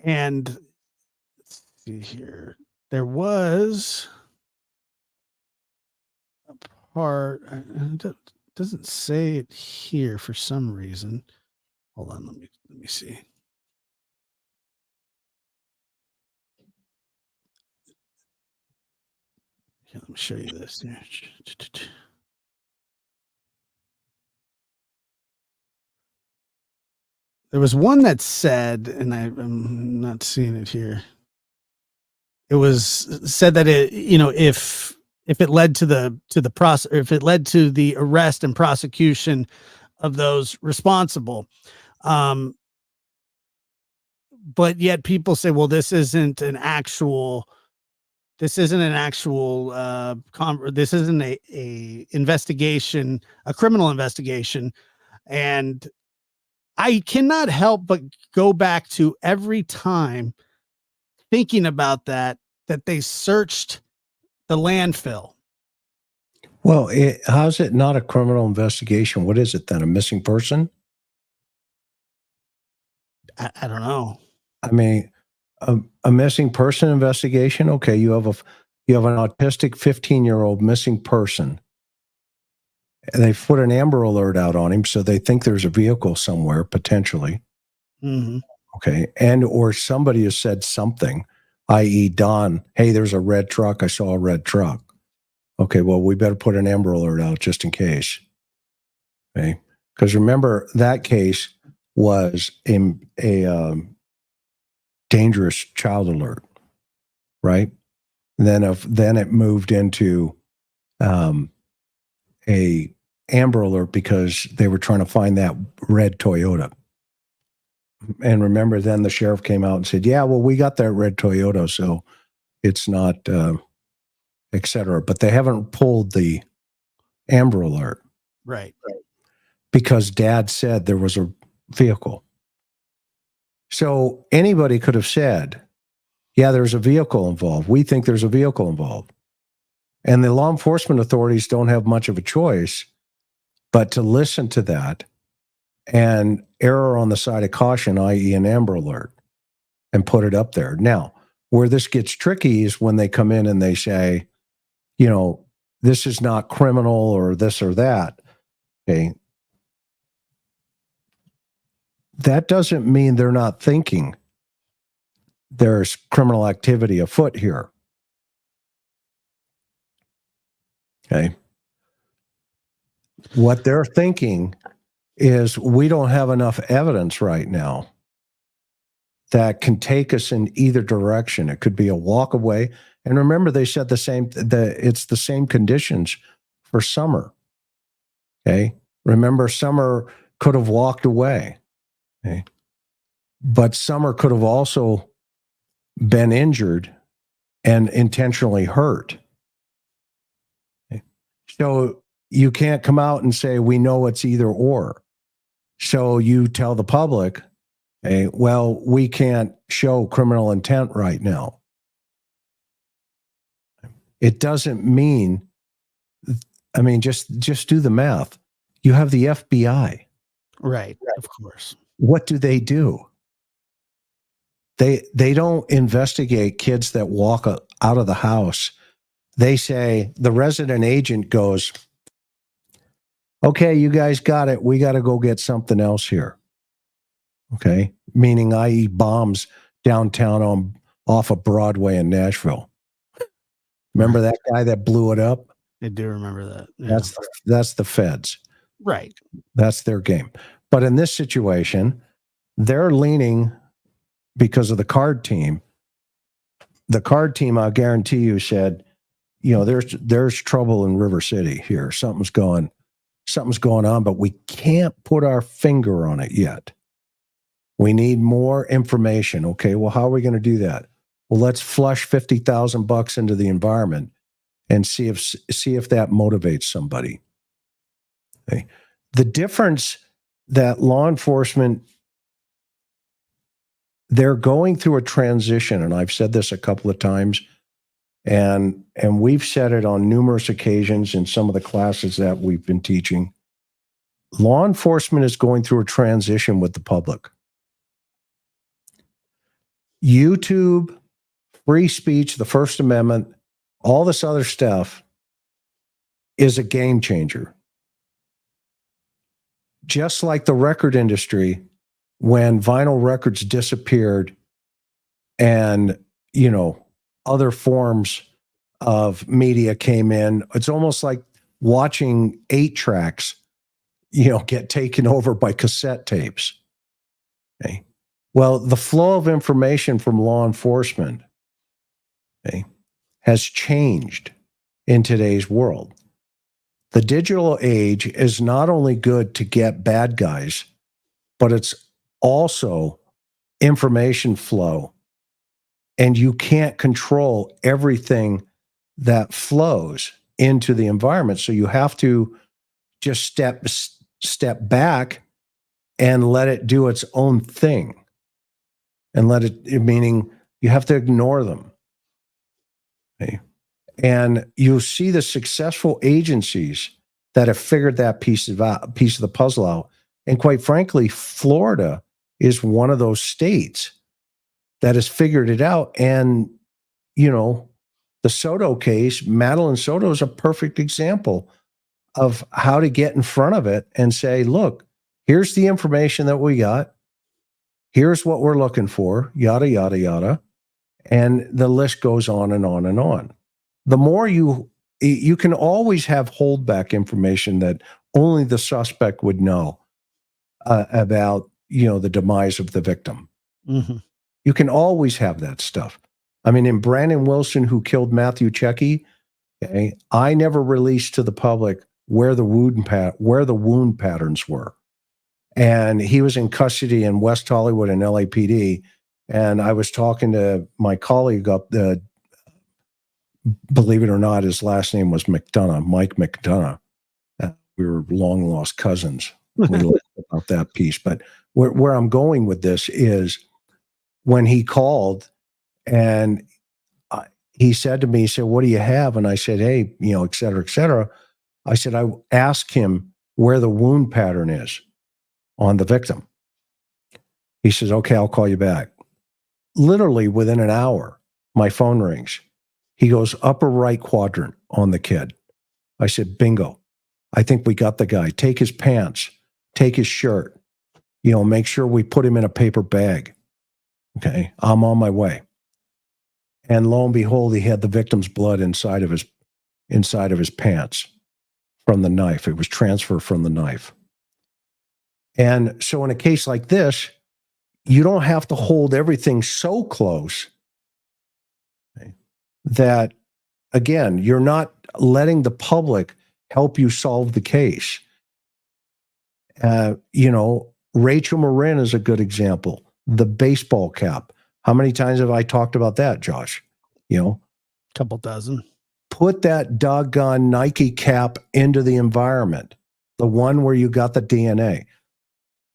let's see here, there was a part, it doesn't say it here for some reason. Hold on, let me see. Here, let me show you this here. There was one that said, and I'm not seeing it here. It was said that if it led to if it led to the arrest and prosecution of those responsible, but yet people say, well, this isn't an actual this isn't a investigation, a criminal investigation. And I cannot help but go back to every time thinking about that they searched the landfill. Well, how's it not a criminal investigation? What is it then? A missing person? I don't know. I mean, a missing person investigation. Okay, you have an autistic 15-year-old missing person. And they put an Amber Alert out on him, so they think there's a vehicle somewhere potentially. Mm-hmm. Okay, and or somebody has said something, i.e., Don, hey, there's a red truck. I saw a red truck. Okay, well, we better put an Amber Alert out just in case. Okay, because remember that case was a dangerous child alert, right? And then it moved into a Amber Alert because they were trying to find that red Toyota. And remember, then the sheriff came out and said, yeah, well, we got that red Toyota, so it's not, et cetera. But they haven't pulled the Amber Alert. Right. Because Dad said there was a vehicle. So anybody could have said, yeah, there's a vehicle involved. We think there's a vehicle involved. And the law enforcement authorities don't have much of a choice but to listen to that and err on the side of caution, i.e. an Amber Alert, and put it up there. Now, where this gets tricky is when they come in and they say, this is not criminal or this or that. Okay. That doesn't mean they're not thinking there's criminal activity afoot here. Okay. What they're thinking is we don't have enough evidence right now that can take us in either direction. It could be a walk away. And remember, they said it's the same conditions for Summer. Okay. Remember, Summer could have walked away. Okay. But Summer could have also been injured and intentionally hurt. Okay. So you can't come out and say, we know it's either or. So you tell the public, hey, well, we can't show criminal intent right now. It doesn't mean, just do the math. You have the FBI. Right, of course. What do? They don't investigate kids that walk out of the house. They say, the resident agent goes, okay, you guys got it. We got to go get something else here. Okay. Meaning, i.e. bombs downtown off of Broadway in Nashville. Remember that guy that blew it up? I do remember that. Yeah. That's the feds. Right. That's their game. But in this situation, they're leaning because of the card team. The card team, I'll guarantee you, said, there's trouble in River City here. Something's going on, but we can't put our finger on it yet. We need more information. Okay, well, how are we going to do that? Well, let's flush $50,000 into the environment and see if that motivates somebody. Okay. The difference that law enforcement, they're going through a transition, and I've said this a couple of times, and we've said it on numerous occasions in some of the classes that we've been teaching. Law enforcement is going through a transition with the public. YouTube, free speech, the First Amendment, all this other stuff is a game changer. Just like the record industry, when vinyl records disappeared and, other forms of media came in, it's almost like watching 8-tracks, get taken over by cassette tapes. Okay. Well, the flow of information from law enforcement, okay, has changed in today's world. The digital age is not only good to get bad guys, but it's also information flow. And you can't control everything that flows into the environment. So you have to just step back and let it do its own thing. And meaning you have to ignore them. Okay? And you see the successful agencies that have figured that piece of the puzzle out. And quite frankly, Florida is one of those states that has figured it out. And, the Soto case, Madeline Soto, is a perfect example of how to get in front of it and say, look, here's the information that we got. Here's what we're looking for, yada, yada, yada. And the list goes on and on and on. The more you can always have holdback information that only the suspect would know about, the demise of the victim. Mm-hmm. You can always have that stuff. I mean, in Brandon Wilson, who killed Matthew Checkey, okay, I never released to the public where the wound patterns were. And he was in custody in West Hollywood and LAPD. And I was talking to my colleague up there. Believe it or not, his last name was McDonough, Mike McDonough. We were long lost cousins. We laughed about that piece. But where I'm going with this is when he called and he said to me, he said, what do you have? And I said, hey, et cetera, et cetera. I said, I asked him where the wound pattern is on the victim. He says, okay, I'll call you back. Literally within an hour, my phone rings. He goes, upper right quadrant on the kid. I said, bingo. I think we got the guy. Take his pants, take his shirt, make sure we put him in a paper bag. Okay, I'm on my way. And lo and behold, he had the victim's blood inside of his pants from the knife. It was transfer from the knife. And so in a case like this, you don't have to hold everything so close that, again, you're not letting the public help you solve the case. Rachel Marin is a good example. The baseball cap. How many times have I talked about that, Josh? Couple dozen. Put that doggone Nike cap into the environment. The one where you got the DNA.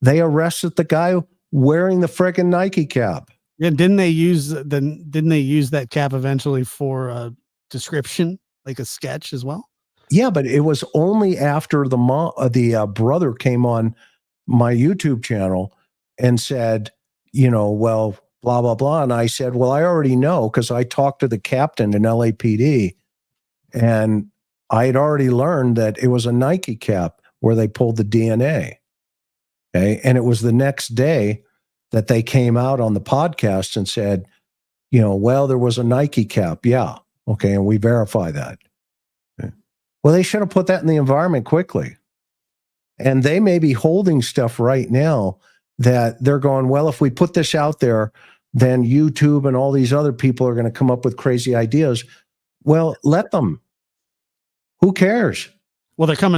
They arrested the guy wearing the freaking Nike cap. Yeah, didn't they use that cap eventually for a description, like a sketch as well? Yeah, but it was only after the brother came on my YouTube channel and said, well, blah, blah, blah. And I said, well, I already know because I talked to the captain in LAPD and I had already learned that it was a Nike cap where they pulled the DNA. Okay. And it was the next day that they came out on the podcast and said, well, there was a Nike cap. Yeah. Okay. And we verify that. Okay. Well, they should have put that in the environment quickly. And they may be holding stuff right now that they're going, well, if we put this out there, then YouTube and all these other people are going to come up with crazy ideas. Well, let them. Who cares? Well, they come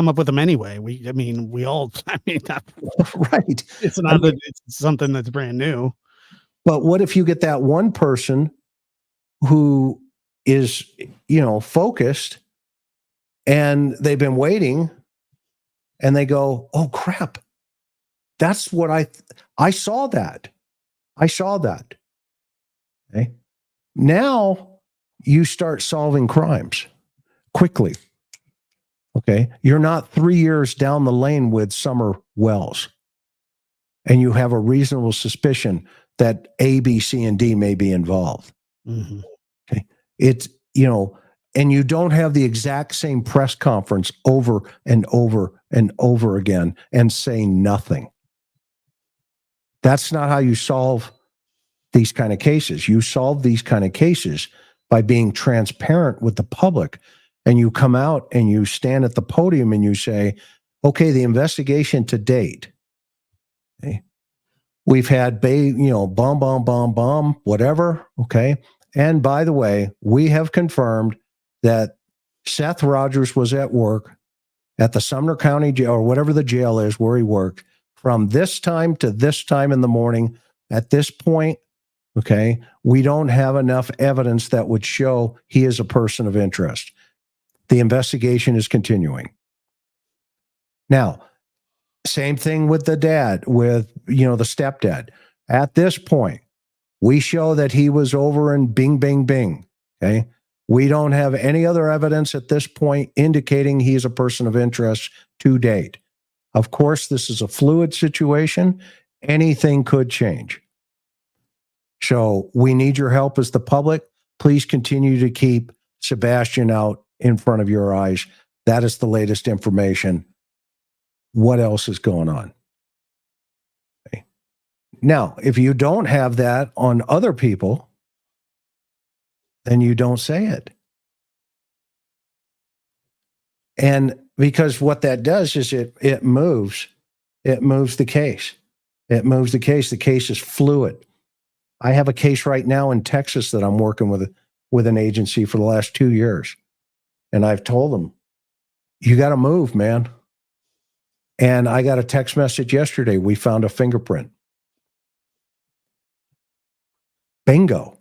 up with them anyway. Right. It's not that it's something that's brand new. But what if you get that one person who is, focused and they've been waiting and they go, oh crap. That's what I saw that. I saw that. Okay. Now you start solving crimes quickly. Okay. You're not 3 years down the lane with Summer Wells and you have a reasonable suspicion that A, B, C, and D may be involved. Mhm. Okay. It's, and you don't have the exact same press conference over and over and over again and say nothing. That's not how you solve these kind of cases. You solve these kind of cases by being transparent with the public. And you come out and you stand at the podium and you say, okay, the investigation to date, okay, we've had, bomb, whatever. Okay. And by the way, we have confirmed that Seth Rogers was at work at the Sumner County jail or whatever the jail is where he worked from this time to this time in the morning. At this point, okay, we don't have enough evidence that would show he is a person of interest. The investigation is continuing. Now, same thing with the dad, with, the stepdad. At this point, we show that he was over in Bing, Bing, Bing. Okay. We don't have any other evidence at this point indicating he's a person of interest to date. Of course, this is a fluid situation. Anything could change. So we need your help as the public. Please continue to keep Sebastian out in front of your eyes. That is the latest information. What else is going on? Okay. Now, if you don't have that on other people, then you don't say it. And because what that does is it moves the case. It moves the case. The case is fluid. I have a case right now in Texas that I'm working with an agency for the last 2 years. And I've told them, you got to move, man. And I got a text message yesterday. We found a fingerprint. Bingo.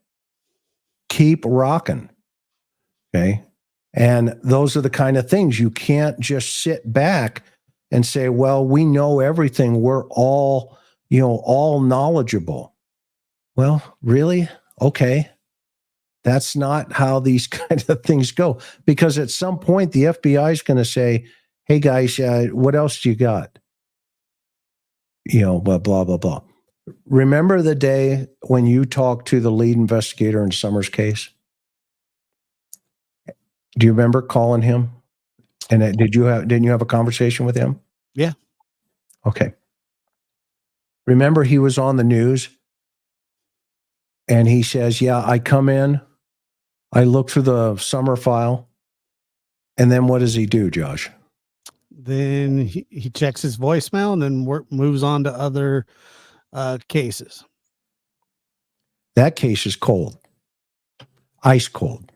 Keep rocking. Okay. And those are the kind of things you can't just sit back and say, well, we know everything. We're all knowledgeable. Well, really? Okay. That's not how these kind of things go. Because at some point, the FBI is going to say, hey, guys, what else do you got? Blah, blah, blah, blah. Remember the day when you talked to the lead investigator in Summers' case? Do you remember calling him? And didn't you have a conversation with him? Yeah. Okay. Remember he was on the news and he says, yeah, I come in, I look through the Summer file, and then what does he do, Josh? Then he checks his voicemail and then moves on to other cases. That case is cold. Ice cold.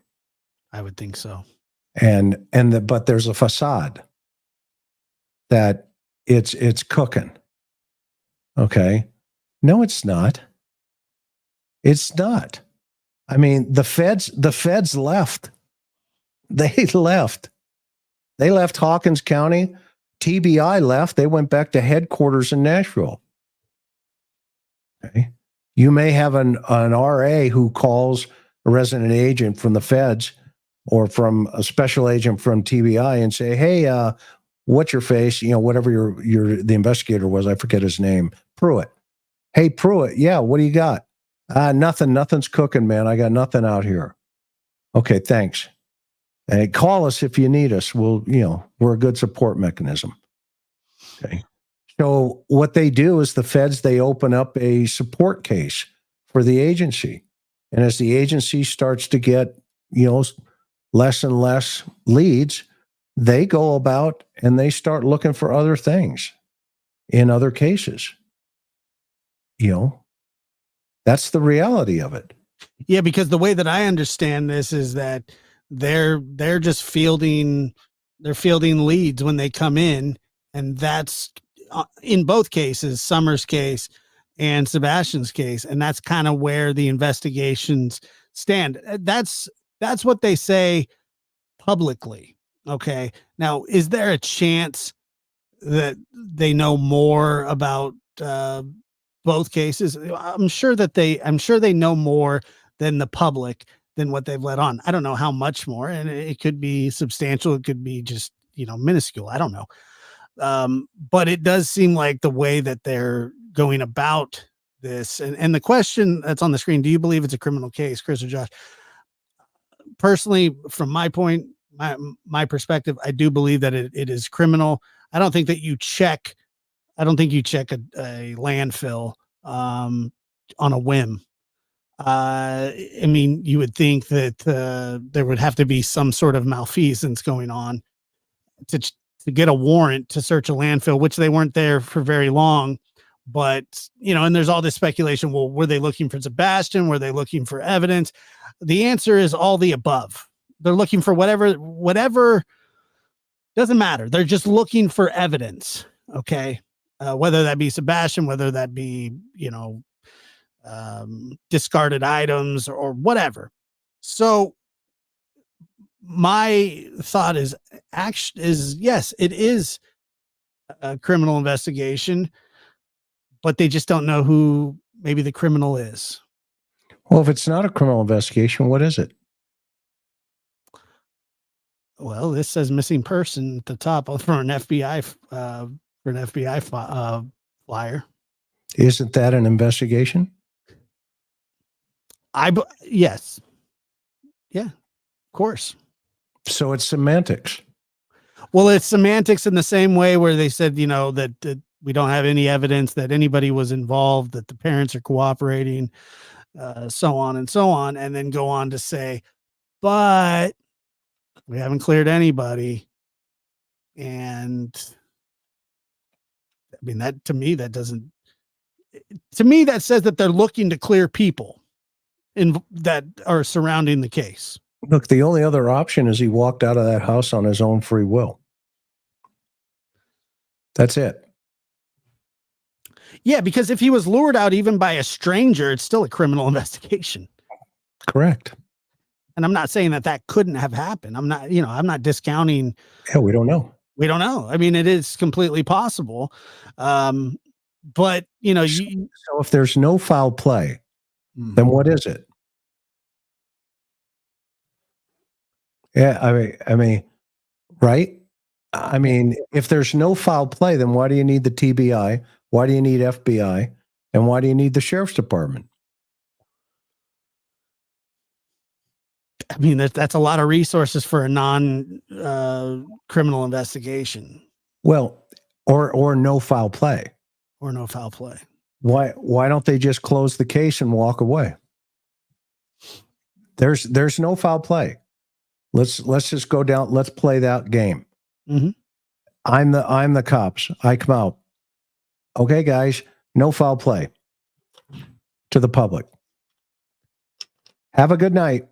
I would think so. But there's a facade that it's cooking. Okay. No, it's not. It's not. I mean, the feds left. They left. They left Hawkins County. TBI left. They went back to headquarters in Nashville. Okay. You may have an RA who calls a resident agent from the feds or from a special agent from TBI and say, hey, what's your face? Whatever the investigator was, I forget his name. Pruitt. Hey, Pruitt. Yeah. What do you got? Nothing's cooking, man. I got nothing out here. Okay. Thanks. Hey, call us if you need us. We're a good support mechanism. Okay. So what they do is the feds, they open up a support case for the agency. And as the agency starts to get, less and less leads, they go about and they start looking for other things in other cases. That's the reality of it. Yeah, because the way that I understand this is that they're just fielding leads when they come in, and that's in both cases, Summers' case and Sebastian's case, and that's kind of where the investigations stand. That's what they say publicly. Okay. Now, is there a chance that they know more about both cases? I'm sure they know more than the public, than what they've let on. I don't know how much more, and it could be substantial. It could be just, minuscule. I don't know. But it does seem like the way that they're going about this. And the question that's on the screen, do you believe it's a criminal case, Chris or Josh? Personally, from my perspective, I do believe that it is criminal. I don't think you check a landfill on a whim. I mean, you would think that there would have to be some sort of malfeasance going on to get a warrant to search a landfill, which they weren't there for very long. But, and there's all this speculation. Well, were they looking for Sebastian? Were they looking for evidence? The answer is all the above. They're looking for whatever doesn't matter. They're just looking for evidence. Okay. Whether that be Sebastian, whether that be, discarded items or whatever. So my thought is yes, it is a criminal investigation, but they just don't know who maybe the criminal is. Well, if it's not a criminal investigation, what is it? Well, this says missing person at the top for an FBI flyer. Isn't that an investigation? Yes. Yeah, of course. So it's semantics. Well, it's semantics in the same way where they said, that we don't have any evidence that anybody was involved, that the parents are cooperating, so on and so on, and then go on to say, but we haven't cleared anybody. And I mean, that says that they're looking to clear people that are surrounding the case. Look, the only other option is he walked out of that house on his own free will. That's it. Yeah, because if he was lured out even by a stranger, it's still a criminal investigation. Correct. And I'm not saying that couldn't have happened. I'm not discounting. Yeah, we don't know. We don't know. I mean, it is completely possible. But, so if there's no foul play, then what is it? Yeah, I mean, right? I mean, if there's no foul play, then why do you need the TBI? Why do you need FBI? And why do you need the sheriff's department? I mean, that's a lot of resources for a criminal investigation. Well, or no foul play. Or no foul play. Why don't they just close the case and walk away? There's no foul play. Let's just go down. Let's play that game. Mm-hmm. I'm the cops. I come out. Okay, guys, no foul play to the public. Have a good night.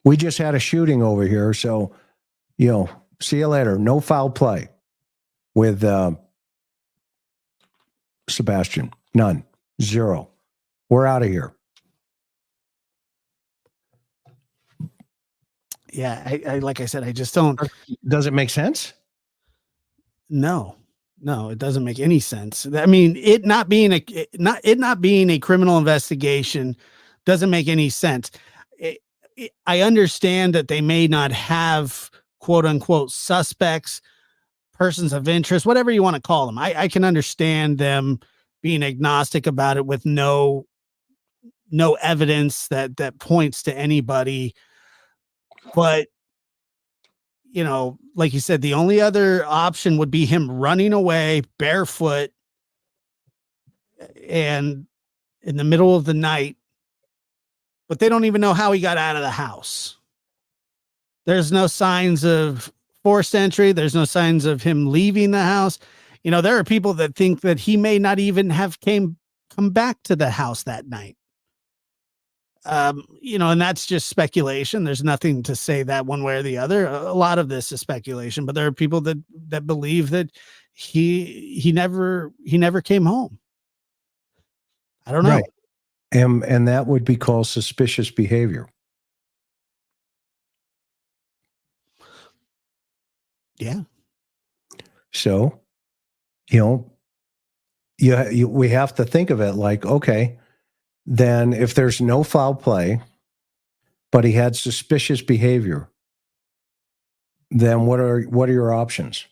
We just had a shooting over here, so see you later. No foul play with Sebastian. None. Zero. We're out of here. Yeah, I like I said, I just don't. Does it make sense? No, it doesn't make any sense. I mean, it not being a criminal investigation doesn't make any sense. I understand that they may not have quote unquote suspects, persons of interest, whatever you want to call them. I can understand them being agnostic about it with no evidence that points to anybody. But, like you said, the only other option would be him running away barefoot and in the middle of the night, but they don't even know how he got out of the house. There's no signs of forced entry. There's no signs of him leaving the house. There are people that think that he may not even have come back to the house that night. And that's just speculation. There's nothing to say that one way or the other. A lot of this is speculation, but there are people that believe that he never came home. I don't know. Right. And that would be called suspicious behavior. Yeah. So, we have to think of it like, okay, then if there's no foul play, but he had suspicious behavior, then what are your options?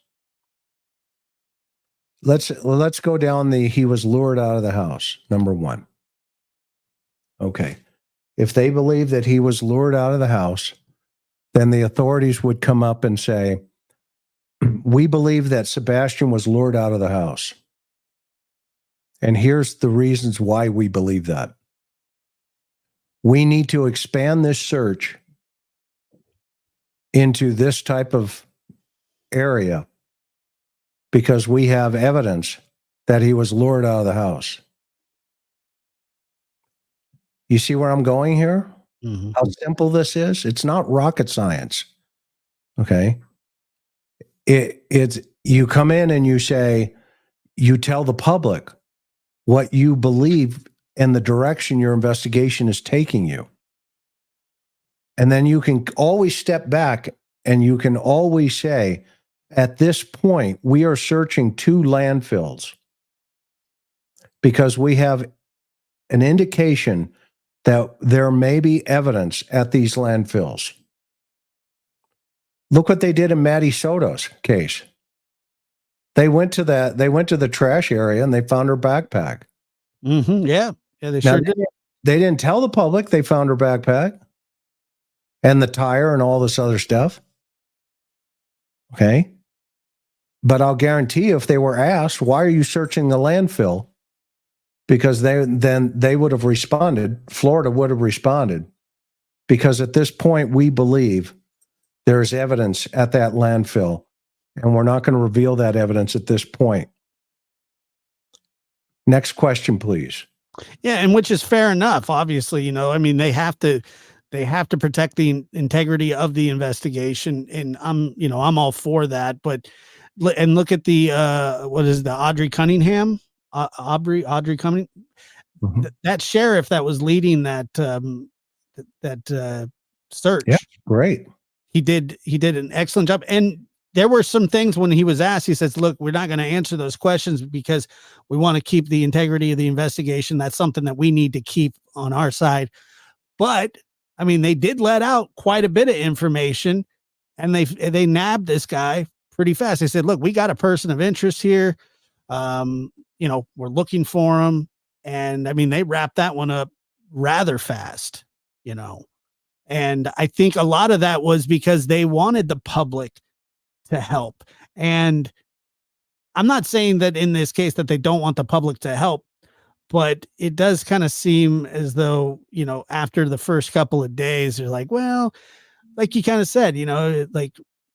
let's go down he was lured out of the house, number one. Okay. If they believe that he was lured out of the house, then the authorities would come up and say, we believe that Sebastian was lured out of the house. And here's the reasons why we believe that. We need to expand this search into this type of area because we have evidence that he was lured out of the house. You see where I'm going here? Mm-hmm. How simple this is? It's not rocket science. Okay. It's you come in and you say, you tell the public what you believe and the direction your investigation is taking you. And then you can always step back and you can always say, at this point, we are searching 2 landfills because we have an indication that there may be evidence at these landfills. Look what they did in Maddie Soto's case. They went to the trash area and they found her backpack. Mm-hmm. Yeah, they sure did. They didn't tell the public they found her backpack and the tire and all this other stuff. Okay. But I'll guarantee you, if they were asked, why are you searching the landfill? Because they would have responded, Florida would have responded, because at this point, we believe there's evidence at that landfill, and we're not going to reveal that evidence at this point. Next question, please. Yeah, and which is fair enough. Obviously, I mean, they have to protect the integrity of the investigation, and I'm all for that. But and look at the what is the Audrey Cunningham, Audrey Cunningham, Mm-hmm. That sheriff that was leading that search. Yeah, great. He did an excellent job, and there were some things when he was asked, he says, look, we're not going to answer those questions because we want to keep the integrity of the investigation. That's something that we need to keep on our side. But I mean, they did let out quite a bit of information, and they nabbed this guy pretty fast. They said, look, we got a person of interest here. We're looking for him. And I mean, they wrapped that one up rather fast, and I think a lot of that was because they wanted the public to help. And I'm not saying that in this case that they don't want the public to help, but it does kind of seem as though, after the first couple of days, they're like, well, like you kind of said,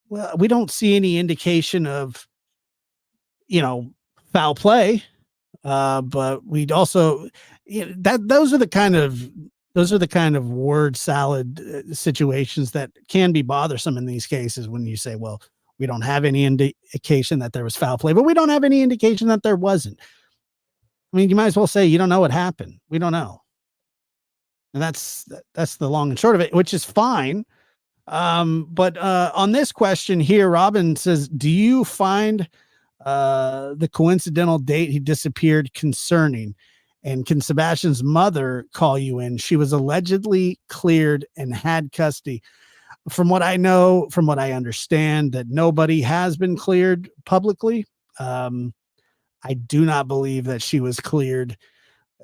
well, we don't see any indication of, foul play. But we'd also, those are the kind of word salad situations that can be bothersome in these cases when you say, well, we don't have any indication that there was foul play, but we don't have any indication that there wasn't. I mean, you might as well say you don't know what happened. We don't know. And that's the long and short of it, which is fine. But on this question here, Robin says, do you find the coincidental date he disappeared concerning? And can Sebastian's mother call you in? She was allegedly cleared and had custody. From what I know, from what I understand, that nobody has been cleared publicly. I do not believe that she was cleared.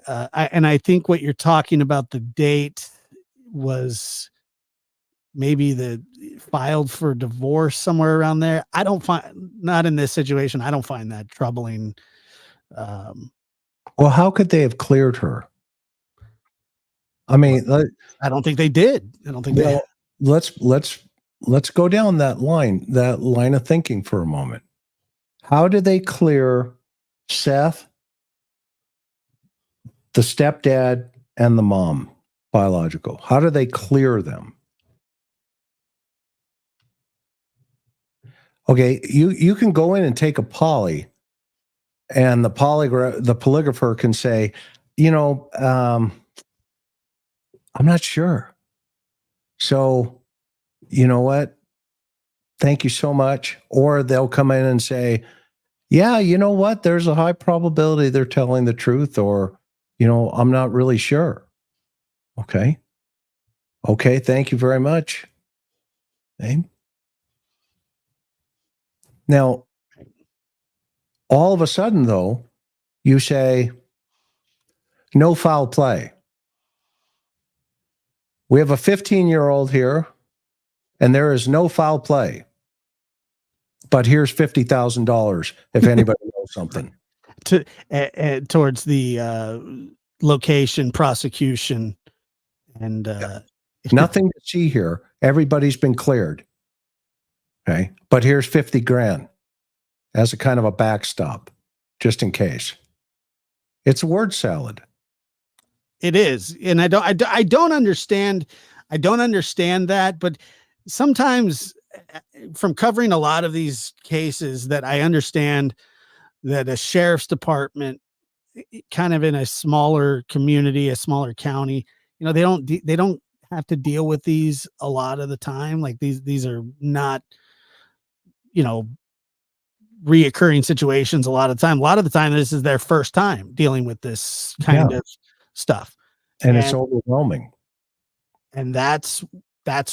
And I think what you're talking about, the date was maybe the filed for divorce somewhere around there. Not in this situation. I don't find that troubling. Well, how could they have cleared her? I mean, I don't think they did. I don't think they. Let's go down that line of thinking for a moment. How did they clear Seth, the stepdad, and the mom, biological? How do they clear them? Okay, you can go in and take a poly, and the polygrapher can say, I'm not sure. So, you know what? Thank you so much. Or they'll come in and say, yeah, you know what? There's a high probability they're telling the truth, or, I'm not really sure. Okay. Okay. Thank you very much. Okay. Now, All of a sudden, though, you say, no foul play. We have a 15-year-old here, and there is no foul play. But here's $50,000 if anybody knows something. Towards the location, prosecution, and nothing to see here. Everybody's been cleared. Okay. But here's 50 grand as a kind of a backstop, just in case. It's a word salad. It is. And I don't understand. I don't understand that, but sometimes from covering a lot of these cases that I understand that a sheriff's department kind of in a smaller community, a smaller county, you know, they don't have to deal with these a lot of the time. Like these are not, you know, reoccurring situations a lot of the time. A lot of the time, this is their first time dealing with this kind of stuff. And it's overwhelming. And that's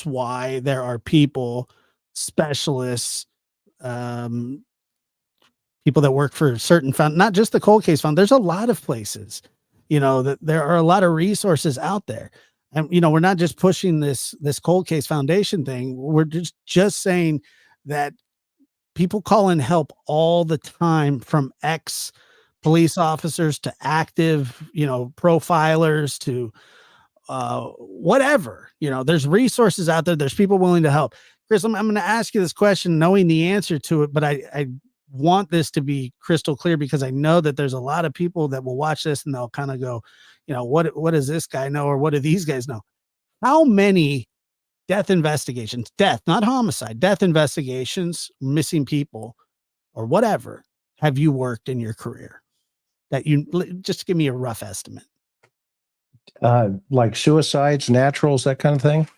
why there are people, specialists, people that work for certain fund, not just the cold case fund. There's a lot of places, you know, that there are a lot of resources out there. And, you know, we're not just pushing this cold case foundation thing. We're just saying that people call in help all the time, from ex police officers to active, you know, profilers to whatever. You know, there's resources out there. There's people willing to help. Chris, I'm going to ask you this question knowing the answer to it, but I want this to be crystal clear, because I know that there's a lot of people that will watch this and they'll kind of go, you know, what does this guy know, or what do these guys know? How many death investigations, death, not homicide, death investigations, missing people or whatever, have you worked in your career? That you just give me a rough estimate. Like suicides, naturals, that kind of thing.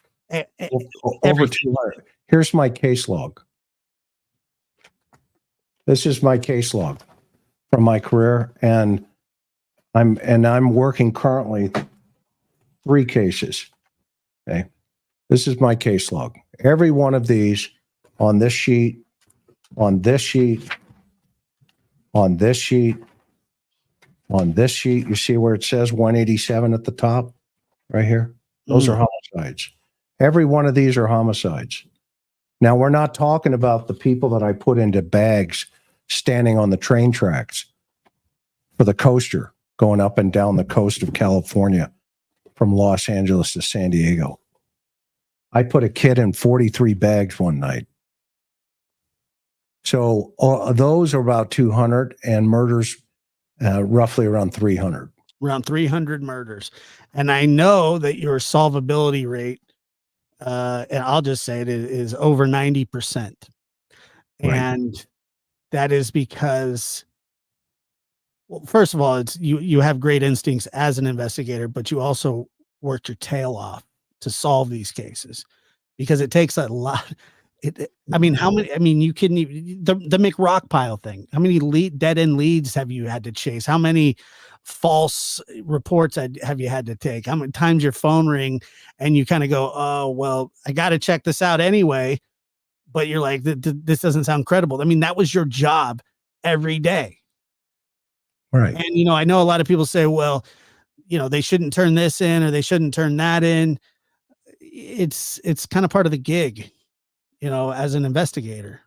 Over 200. Here's my case log. This is my case log from my career, and I'm working currently 3 cases. Okay. This is my case log. Every one of these on this sheet, on this sheet, on this sheet, on this sheet, you see where it says 187 at the top right here? Those are homicides. Every one of these are homicides. Now, we're not talking about the people that I put into bags standing on the train tracks for the coaster going up and down the coast of California from Los Angeles to San Diego. I put a kid in 43 bags one night. So those are about 200, and murders roughly around 300. Around 300 murders. And I know that your solvability rate, and I'll just say it is over 90%. Right. And that is because, well, first of all, it's you have great instincts as an investigator, but you also worked your tail off to solve these cases, because it takes a lot. I mean, how many? I mean, you couldn't even the McRock pile thing. How many dead end leads have you had to chase? How many false reports have you had to take? How many times your phone ring and you kind of go, oh well, I got to check this out anyway, but you're like, this doesn't sound credible. I mean, that was your job every day. Right. And you know, I know a lot of people say, well, you know, they shouldn't turn this in or they shouldn't turn that in. It's kind of part of the gig, you know, as an investigator.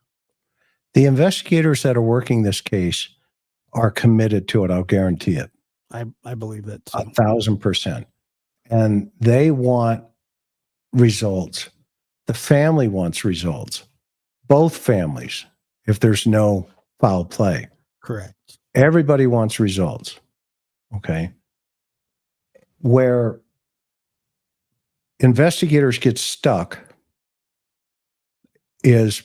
The investigators that are working this case are committed to it. I'll guarantee it. I believe that too. 1,000%. And they want results. The family wants results. Both families, if there's no foul play. Correct. Everybody wants results. Okay. Where investigators get stuck is,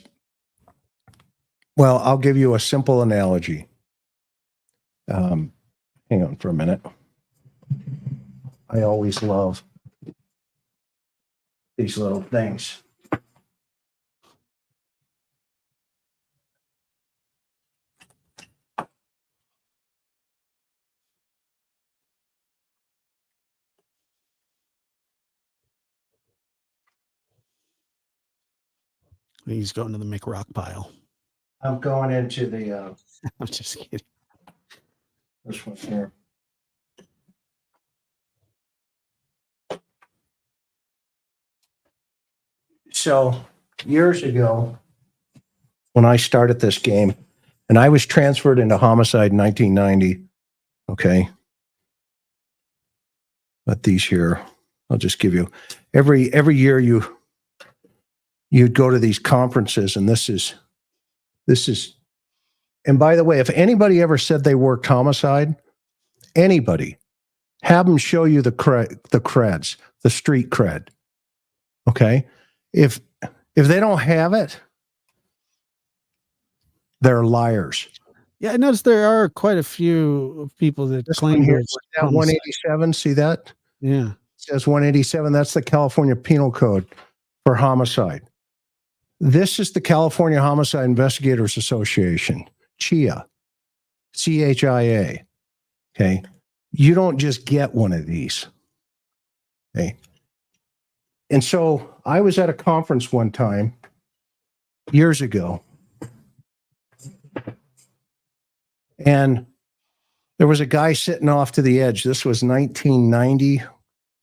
well, I'll give you a simple analogy. Hang on for a minute. I always love these little things. He's going to the McRock pile. I'm going into the I'm just kidding. this one here. So years ago, when I started this game, and I was transferred into homicide in 1990. Okay. But these here, I'll just give you every year you'd go to these conferences, and this is, and by the way, if anybody ever said they worked homicide, anybody, have them show you the creds, the street cred. Okay. If they don't have it, they're liars. Yeah, I noticed there are quite a few people that This claim one here, there's that 187, see that? Yeah. It says 187. That's the California Penal Code for homicide. This is the California Homicide Investigators Association, CHIA, CHIA. Okay. You don't just get one of these. Okay. And so I was at a conference one time years ago, and there was a guy sitting off to the edge. This was 1990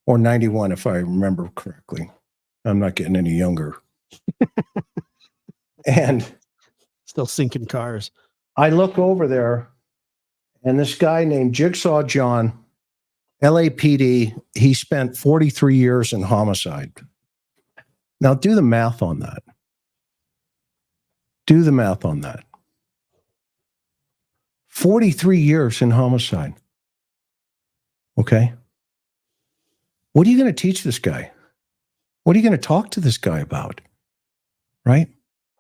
or 91, if I remember correctly. I'm not getting any younger. And still sinking cars. I look over there, and this guy named Jigsaw John, LAPD, he spent 43 years in homicide. Now do the math on that. Do the math on that. 43 years in homicide. Okay. What are you going to teach this guy? What are you going to talk to this guy about? Right?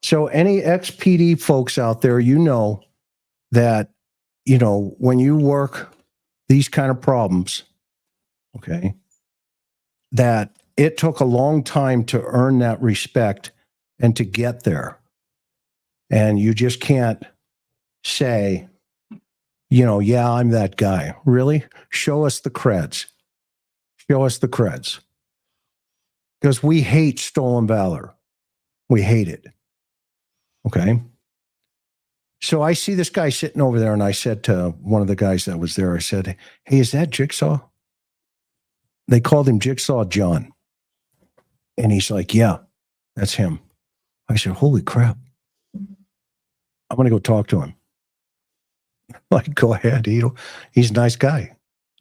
So any ex-PD folks out there, you know that, you know, when you work these kind of problems, okay, that it took a long time to earn that respect and to get there. And you just can't say, you know, yeah, I'm that guy. Really? Show us the creds. Show us the creds. Because we hate stolen valor. We hate it. Okay. So I see this guy sitting over there, and I said to one of the guys that was there, I said, hey, is that Jigsaw? They called him Jigsaw John. And he's like, yeah, that's him. I said, holy crap. I'm going to go talk to him. Like, go ahead. He's a nice guy.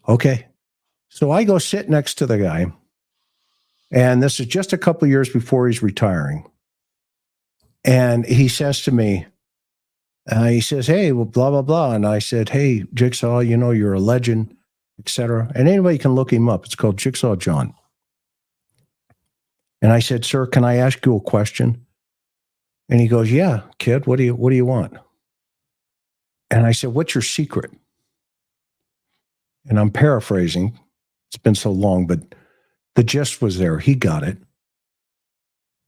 Okay. So I go sit next to the guy. And this is just a couple of years before he's retiring. And he says to me, he says, hey, well, blah, blah, blah. And I said, hey, Jigsaw, you know, you're a legend, etc. And anybody can look him up. It's called Jigsaw John. And I said, sir, can I ask you a question? And he goes, yeah, kid, what do you want? And I said, what's your secret? And I'm paraphrasing. It's been so long, but the gist was there. He got it.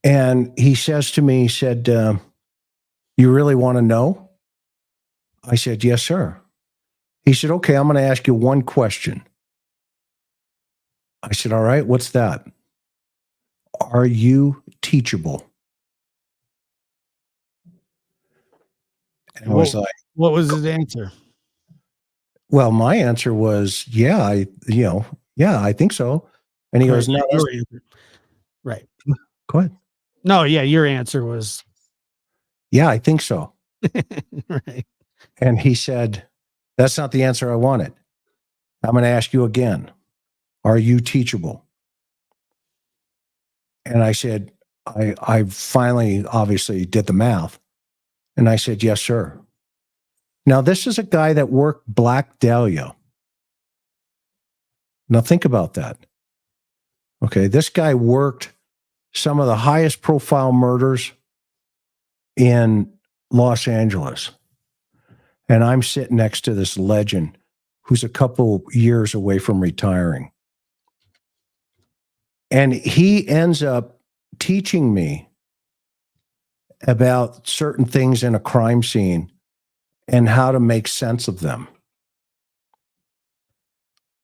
And he says to me, he said, you really want to know? I said, yes, sir. He said, okay, I'm going to ask you one question. I said, all right, what's that? Are you teachable? And I was like, what was his answer? well, my answer was, yeah, I think so. And he goes, no, right. Go ahead. No, yeah, your answer was, yeah, I think so. right. And he said, that's not the answer I wanted. I'm going to ask you again. Are you teachable? And I said, I finally obviously did the math. And I said, yes, sir. Now, this is a guy that worked Black Dahlia. Now, think about that. Okay, this guy worked some of the highest profile murders in Los Angeles. And I'm sitting next to this legend who's a couple years away from retiring. And he ends up teaching me about certain things in a crime scene and how to make sense of them.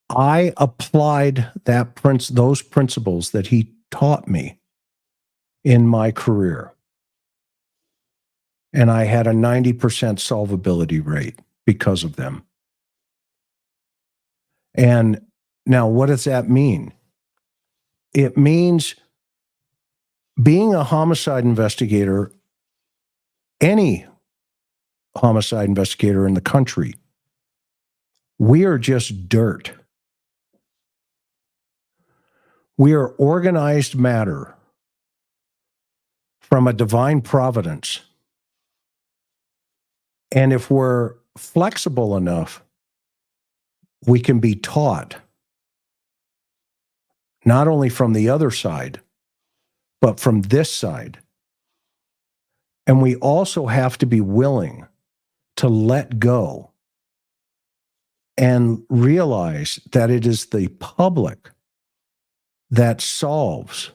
I applied those principles that he taught me in my career. and I had a 90% solvability rate because of them. And now, what does that mean? It means being a homicide investigator, any homicide investigator in the country, we are just dirt. We are organized matter from a divine providence. And if we're flexible enough, we can be taught, not only from the other side, but from this side. And we also have to be willing to let go and realize that it is the public that solves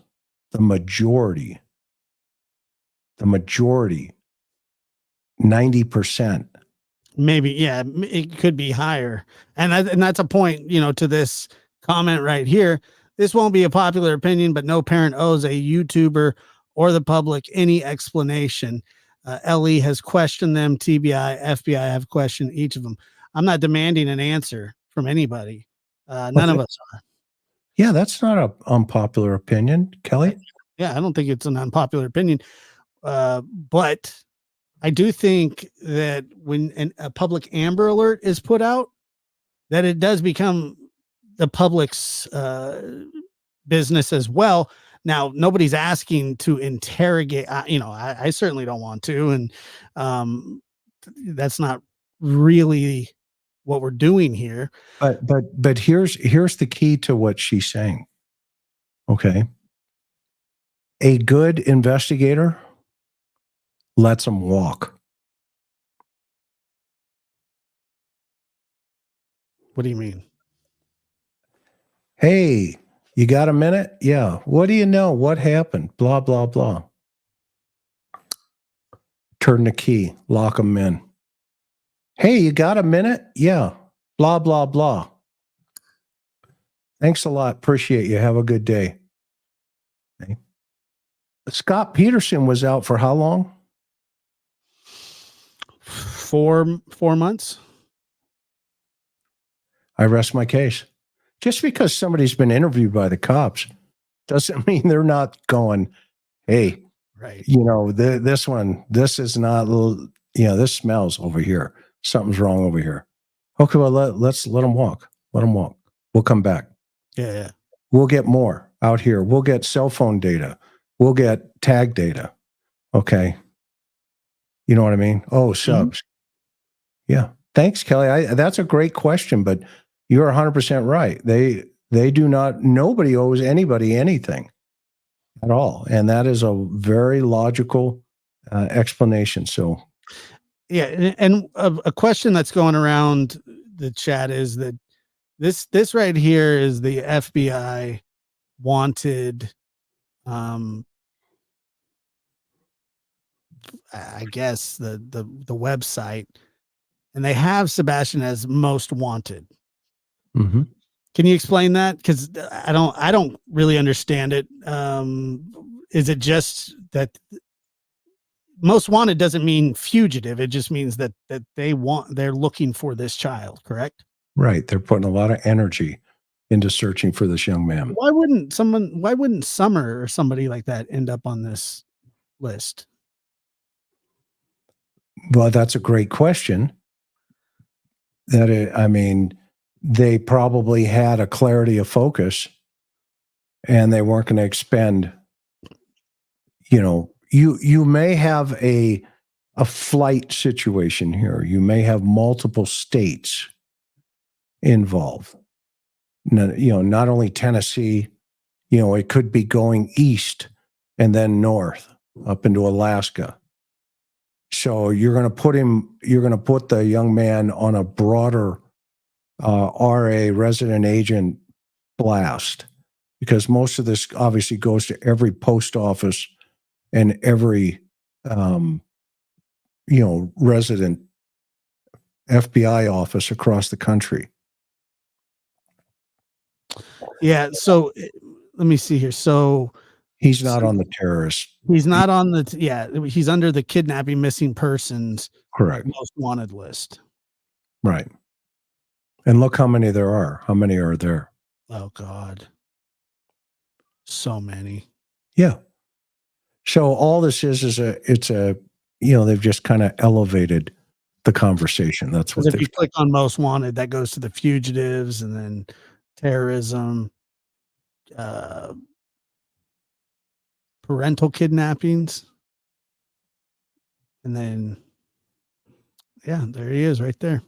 the majority, 90%. Maybe, yeah, it could be higher. And that's a point, to this comment right here. This won't be a popular opinion, but no parent owes a YouTuber or the public any explanation. LE has questioned them. TBI, FBI have questioned each of them. I'm not demanding an answer from anybody. None of us are. Yeah, that's not an unpopular opinion, Kelly. Yeah, I don't think it's an unpopular opinion. But I do think that when a public Amber Alert is put out, that it does become the public's business as well. Now, nobody's asking to interrogate. I certainly don't want to, and that's not really what we're doing here. But here's the key to what she's saying. Okay, a good investigator lets them walk. What do you mean? Hey, you got a minute? Yeah. What do you know? What happened? Blah, blah, blah. Turn the key, lock them in. Hey, you got a minute? Yeah. Blah, blah, blah. Thanks a lot. Appreciate you. Have a good day. Okay. Scott Peterson was out for how long? 4 months. I rest my case. Just because somebody's been interviewed by the cops doesn't mean they're not going, hey, right. This is not, this smells over here. Something's wrong over here. Okay, well, let's let them walk. Let them walk. We'll come back. Yeah. We'll get more out here. We'll get cell phone data. We'll get tag data. Okay. You know what I mean? Oh, subs. Mm-hmm. Yeah. Thanks, Kelly. That's a great question, but you're 100% right. They do not, nobody owes anybody anything at all. And that is a very logical explanation. So, yeah. And a question that's going around the chat is that this right here is the FBI wanted, I guess the website, and they have Sebastian as most wanted. Mm-hmm. Can you explain that? Because I don't really understand it. Is it just that most wanted doesn't mean fugitive? It just means that they're looking for this child, correct? Right. They're putting a lot of energy into searching for this young man. Why wouldn't Summer or somebody like that end up on this list? Well, that's a great question. They probably had a clarity of focus and they weren't going to expend, you may have a flight situation here. You may have multiple states involved. Not only Tennessee, it could be going east and then north up into Alaska. So you're going to put the young man on a broader RA, resident agent blast, because most of this obviously goes to every post office and every, resident FBI office across the country. Yeah. So let me see here. So He's not on the terrorist. He's not on the he's under the kidnapping missing persons Correct. most wanted list. Right. And look how many there are. How many are there? Oh God. So many. Yeah. So all this is they've just kind of elevated the conversation. That's what Because if they've you click on most wanted, that goes to the fugitives and then terrorism, parental kidnappings. And then, yeah, there he is right there.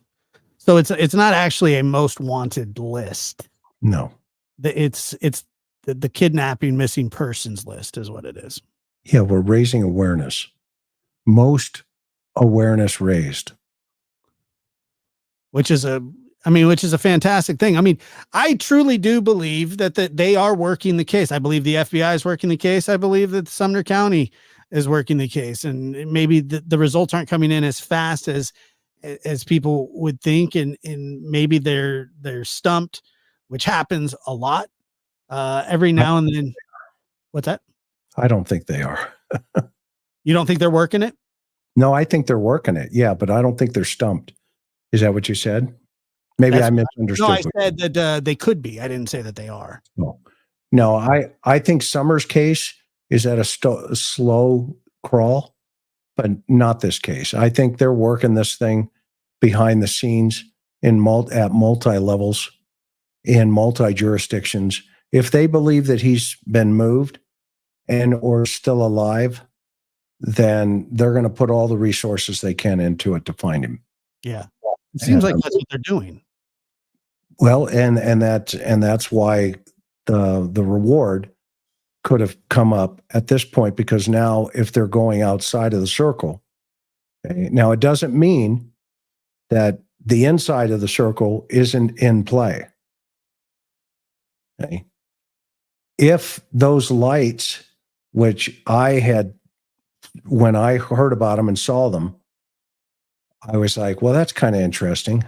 So it's not actually a most wanted list. No. It's the kidnapping missing persons list is what it is. Yeah, we're raising awareness. Most awareness raised. Which is a fantastic thing. I mean, I truly do believe that they are working the case. I believe the FBI is working the case. I believe that Sumner County is working the case, and maybe the results aren't coming in as fast as people would think, and maybe they're stumped, which happens a lot every now and then. What's that? I don't think they are. You don't think they're working it? No, I think they're working it. Yeah, but I don't think they're stumped. Is that what you said? Maybe I misunderstood. No, I said that they could be. I didn't say that they are. No, I think Summer's case is at a slow crawl, but not this case. I think they're working this thing behind the scenes at multi levels, in multi jurisdictions. If they believe that he's been moved and or still alive, then they're going to put all the resources they can into it to find him. Yeah. It seems like that's what they're doing. Well, and that's why the reward could have come up at this point, because now if they're going outside of the circle, okay, now it doesn't mean that the inside of the circle isn't in play. Okay. If those lights, which I had, when I heard about them and saw them, I was like, well, that's kind of interesting.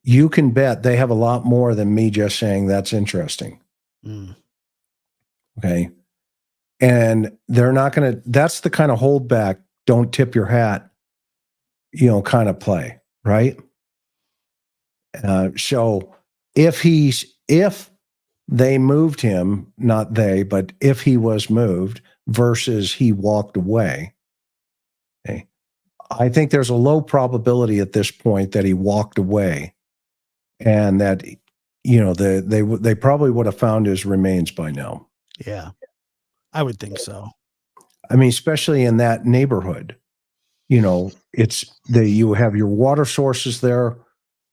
You can bet they have a lot more than me just saying that's interesting. Mm. Okay. And they're not going to, that's the kind of hold back, don't tip your hat, kind of play, right? So if they moved him, not they, but if he was moved versus he walked away, okay, I think there's a low probability at this point that he walked away, and that, they probably would have found his remains by now. Yeah, I would think so. I mean, especially in that neighborhood, you have your water sources there.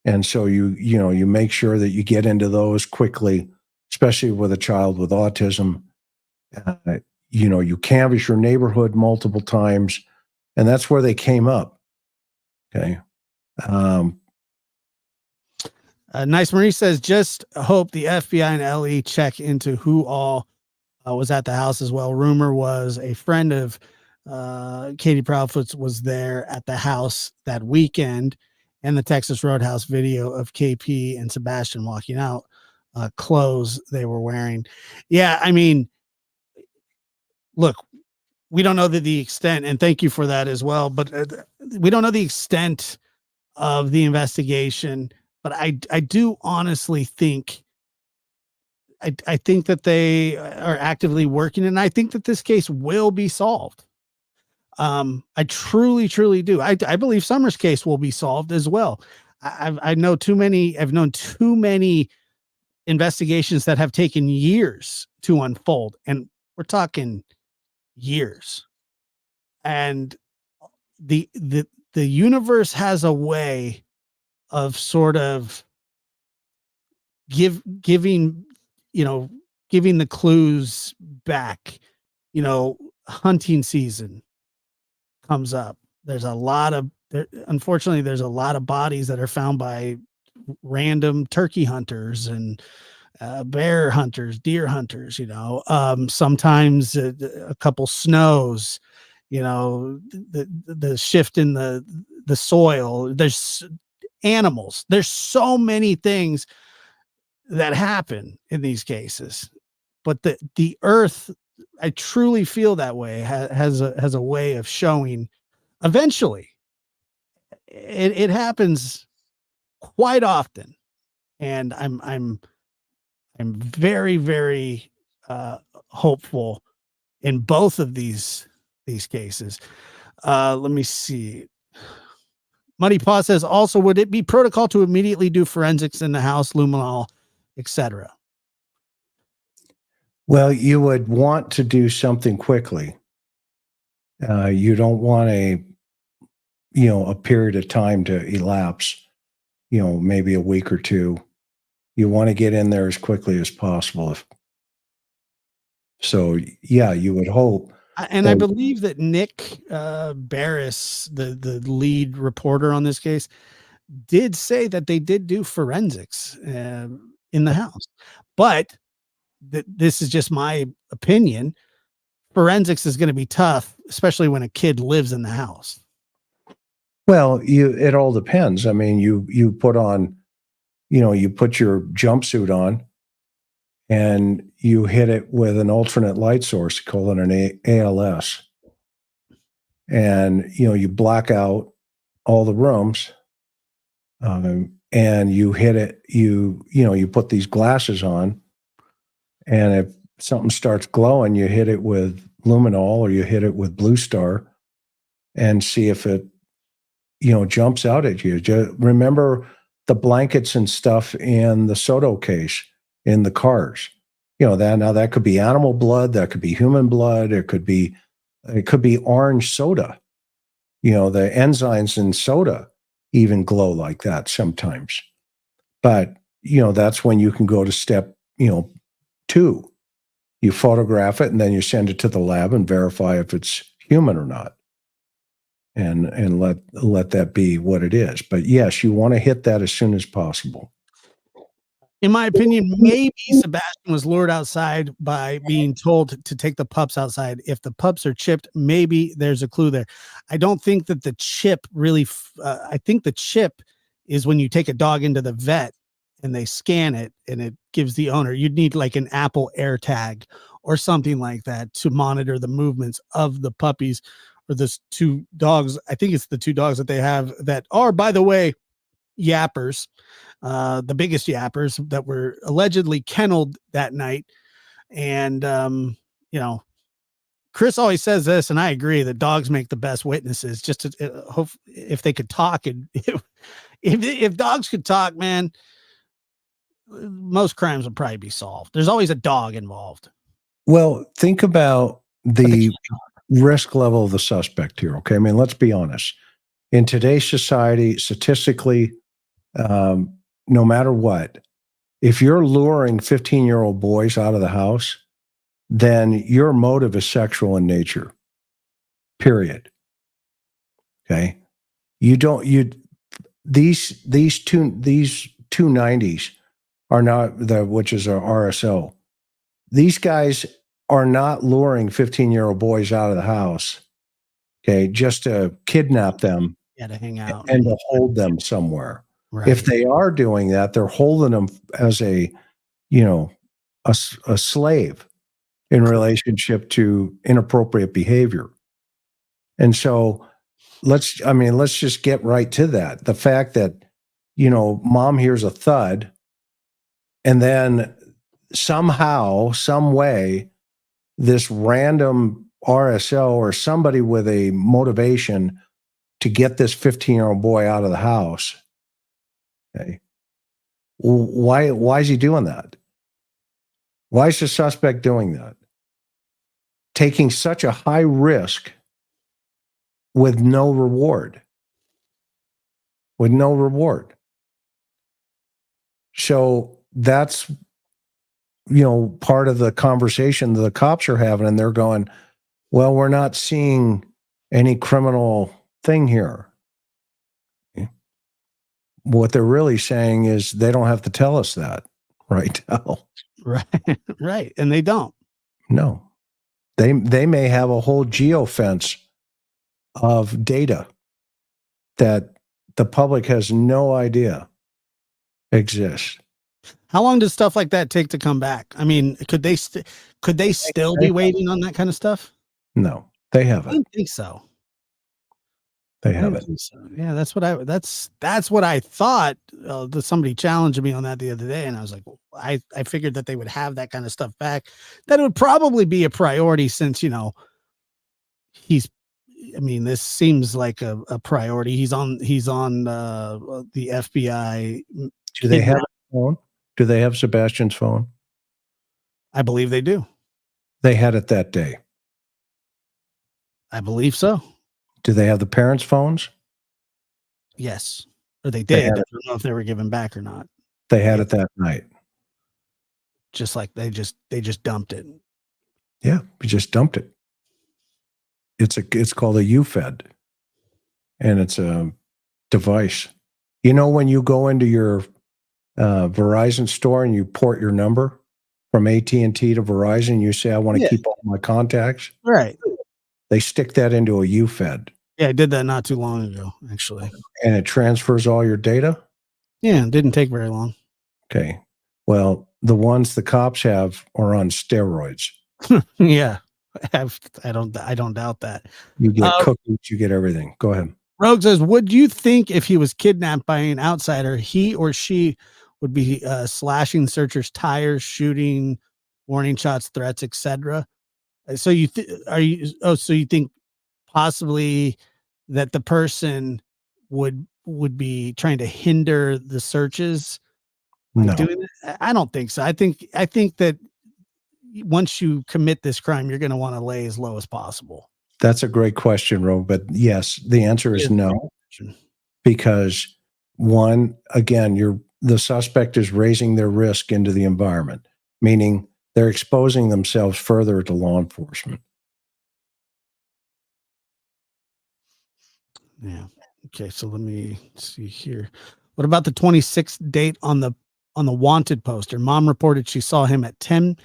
And so you make sure that you get into those quickly, especially with a child with autism. You canvass your neighborhood multiple times, and that's where they came up. Okay. Nice Marie says, just hope the FBI and LE check into who all was at the house as well. Rumor was a friend of Katie Proudfoot's was there at the house that weekend, and the Texas Roadhouse video of KP and Sebastian walking out, clothes they were wearing. Yeah, I mean, look, we don't know the extent, and thank you for that as well, but we don't know the extent of the investigation. But I do honestly think, I think that they are actively working, and I think that this case will be solved. I truly, truly do. I believe Summer's case will be solved as well. I've known too many investigations that have taken years to unfold, and we're talking years. And the universe has a way of sort of giving the clues back. Hunting season comes up. Unfortunately, there's a lot of bodies that are found by random turkey hunters and bear hunters, deer hunters. Sometimes a couple snows. The shift in the soil. There's animals. There's so many things that happen in these cases. but the earth, I truly feel that way, has a way of showing eventually. It happens quite often, and I'm very, very hopeful in both of these cases. Let me see. Muddy Paw says, also, would it be protocol to immediately do forensics in the house, luminol, etc.? Well, you would want to do something quickly. You don't want a period of time to elapse, maybe a week or two. You want to get in there as quickly as possible. So, yeah, you would hope. And I believe that Nick Barris, the lead reporter on this case, did say that they did do forensics in the house. But this is just my opinion. Forensics is going to be tough, especially when a kid lives in the house. Well, it all depends. I mean, you put on, you put your jumpsuit on and you hit it with an alternate light source, call it an ALS. And, you black out all the rooms, and you hit it, you put these glasses on, and if something starts glowing, you hit it with luminol or you hit it with blue star and see if it, jumps out at you. Just remember the blankets and stuff in the Soto case in the cars. That could be animal blood, that could be human blood, it could be orange soda. The enzymes in soda even glow like that sometimes. But, that's when you can go to step, 2. You photograph it and then you send it to the lab and verify if it's human or not. And let that be what it is. But yes, you want to hit that as soon as possible. In my opinion, maybe Sebastian was lured outside by being told to take the pups outside. If the pups are chipped, maybe there's a clue there. I don't think that the chip really, I think the chip is when you take a dog into the vet and they scan it and it gives the owner, you'd need like an Apple AirTag or something like that to monitor the movements of the puppies or the 2 dogs. I think it's the 2 dogs that they have that are, by the way, yappers. The biggest yappers that were allegedly kenneled that night. And, Chris always says this, and I agree that dogs make the best witnesses. Just to hope if they could talk, and if dogs could talk, man, most crimes would probably be solved. There's always a dog involved. Well, think about the risk level of the suspect here. Okay. I mean, let's be honest. In today's society, statistically, no matter what, if you're luring 15-year-old boys out of the house, then your motive is sexual in nature, period. Okay. These two 90s are not which is our RSO. These guys are not luring 15-year-old boys out of the house, okay, just to kidnap them to hang out and to hold them somewhere. Right. If they are doing that, they're holding them as a slave in relationship to inappropriate behavior. And so let's just get right to that. The fact that, mom hears a thud and then somehow, some way, this random RSO or somebody with a motivation to get this 15-year-old boy out of the house. Okay. Why is he doing that? Why is the suspect doing that? Taking such a high risk with no reward. With no reward. So that's, part of the conversation that the cops are having, and they're going, well, we're not seeing any criminal thing here. Okay. What they're really saying is they don't have to tell us that right now. Right. Right. And they don't. No. They may have a whole geofence of data that the public has no idea exists. How long does stuff like that take to come back? I mean, could they still be waiting on that kind of stuff? No, they I haven't. didn't think so. They I didn't haven't. think so. Yeah, that's what I thought. That somebody challenged me on that the other day, and I was like, well, I figured that they would have that kind of stuff back. That it would probably be a priority since he's. I mean, this seems like a priority. He's on the FBI Do they have kidnap. a phone? Do they have Sebastian's phone? I believe they do. They had it that day. I believe so. Do they have the parents' phones? Yes, or they They did. had I it. don't know if they were given back or not. They had Yeah, it that night. just like they just dumped it. Yeah, we just dumped it. It's called a UFED, and it's a device. You know, when you go into your Verizon store and you port your number from AT&T to Verizon, you say, "I want to Yeah, keep all my contacts." right. They stick that into a UFED, Yeah, I did that not too long ago, actually. and it transfers all your data. Yeah, it didn't take very long. Okay. Well, the ones the cops have are on steroids. Yeah, I don't doubt that. You get Uh, cookies, you get everything. Go ahead. Rogue says, "Would you think if he was kidnapped by an outsider, he or she would be slashing searchers' tires, shooting, warning shots, threats, etc.?" So so you think possibly that the person would be trying to hinder the searches by No, doing it? I don't think so. I think that once you commit this crime, you're going to want to lay as low as possible. that's a great question, Ro. But yes, the answer It is is a great no, question. because one, again, the suspect is raising their risk into the environment, meaning they're exposing themselves further to law enforcement. Yeah. Okay. So let me see here. What about the 26th date on the wanted poster? Mom reported she saw him at 10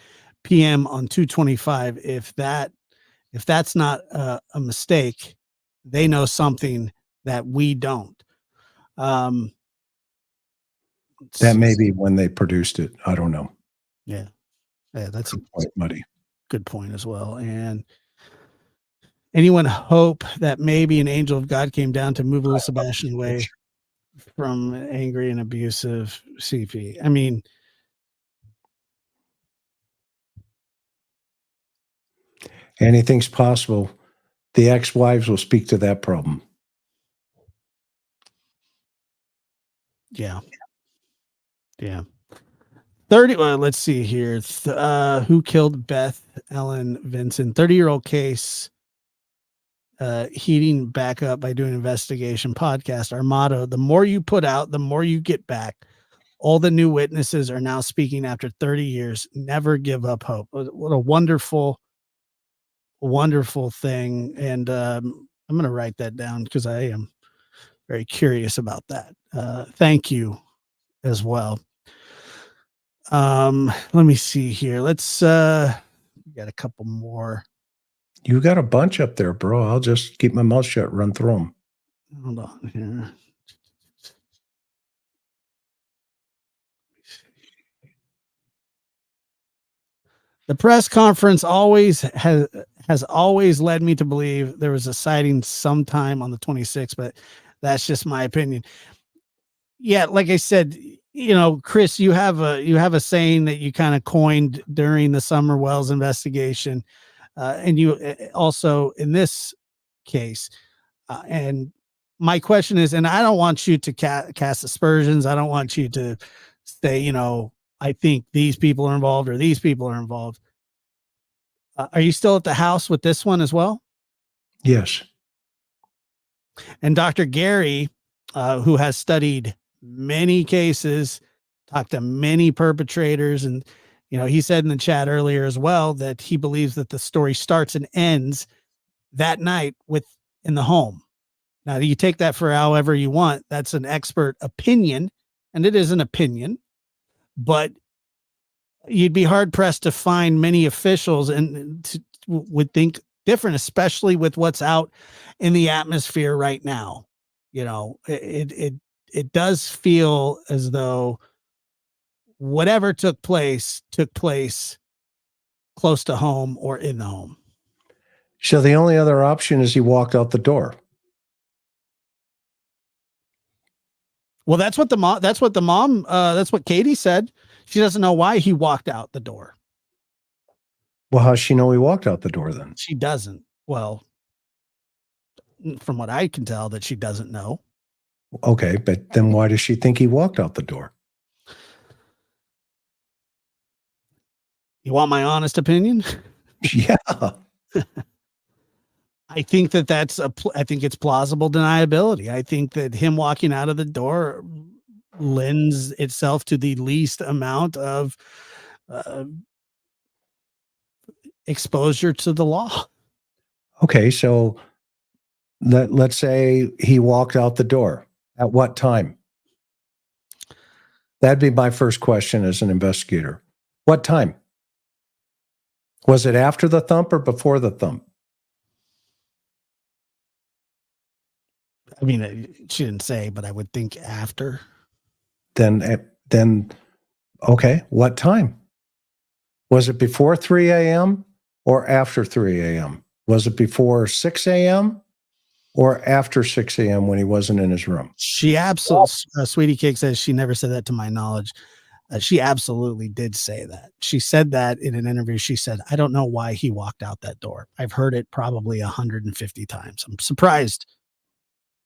p.m. on 225. If that's not a mistake, they know something that we don't. Um, let's That see. may be when they produced it. I don't know. Yeah. Yeah. That's a Quite muddy. good point as well. And anyone hope that maybe an angel of God came down to move little Sebastian away from angry and abusive CP? I mean, Anything's possible. The ex-wives will speak to that problem. yeah. Yeah. 30. Well, let's see here. Who killed Beth Ellen Vincent? 30-year-old case. Heating back up by doing investigation podcast. Our motto: the more you put out, the more you get back. All the new witnesses are now speaking after 30 years. Never give up hope. What a wonderful, wonderful thing. And I'm going to write that down because I am very curious about that. Thank you as well. Let me see here. We got a couple more. You got a bunch up there, bro. I'll just keep my mouth shut, run through them. Hold on here. The press conference has always led me to believe there was a sighting sometime on the 26th, but that's just my opinion. Yeah, like I said, Chris, you have a saying that you kind of coined during the Summer Wells investigation, and you also in this case. And my question is, and I don't want you to cast aspersions. I don't want you to say, I think these people are involved or these people are involved. Are you still at the house with this one as well? Yes. And Dr. Gary, who has studied many cases, talked to many perpetrators, and he said in the chat earlier as well that he believes that the story starts and ends that night in the home. Now, you take that for however you want. That's an expert opinion, and it is an opinion, but you'd be hard pressed to find many officials would think different, especially with what's out in the atmosphere right now. It does feel as though whatever took place close to home or in the home. So the only other option is he walked out the door. Well, that's what Katie said. She doesn't know why he walked out the door. Well, how does she know he walked out the door then? She doesn't. Well, from what I can tell, that she doesn't know. Okay, but then why does she think he walked out the door? You want my honest opinion? Yeah. I think I think it's plausible deniability. I think that him walking out of the door lends itself to the least amount of exposure to the law. Okay, so let's say he walked out the door. At what time? That'd be my first question as an investigator. What time? Was it after the thump or before the thump? I mean, she didn't say, but I would think after. Then, okay, what time? Was it before 3 a.m. or after 3 a.m.? Was it before 6 a.m. or after 6 a.m. when he wasn't in his room? She absolutely, Sweetie Cake says she never said that to my knowledge. She absolutely did say that. She said that in an interview. She said, I don't know why he walked out that door. I've heard it probably 150 times. I'm surprised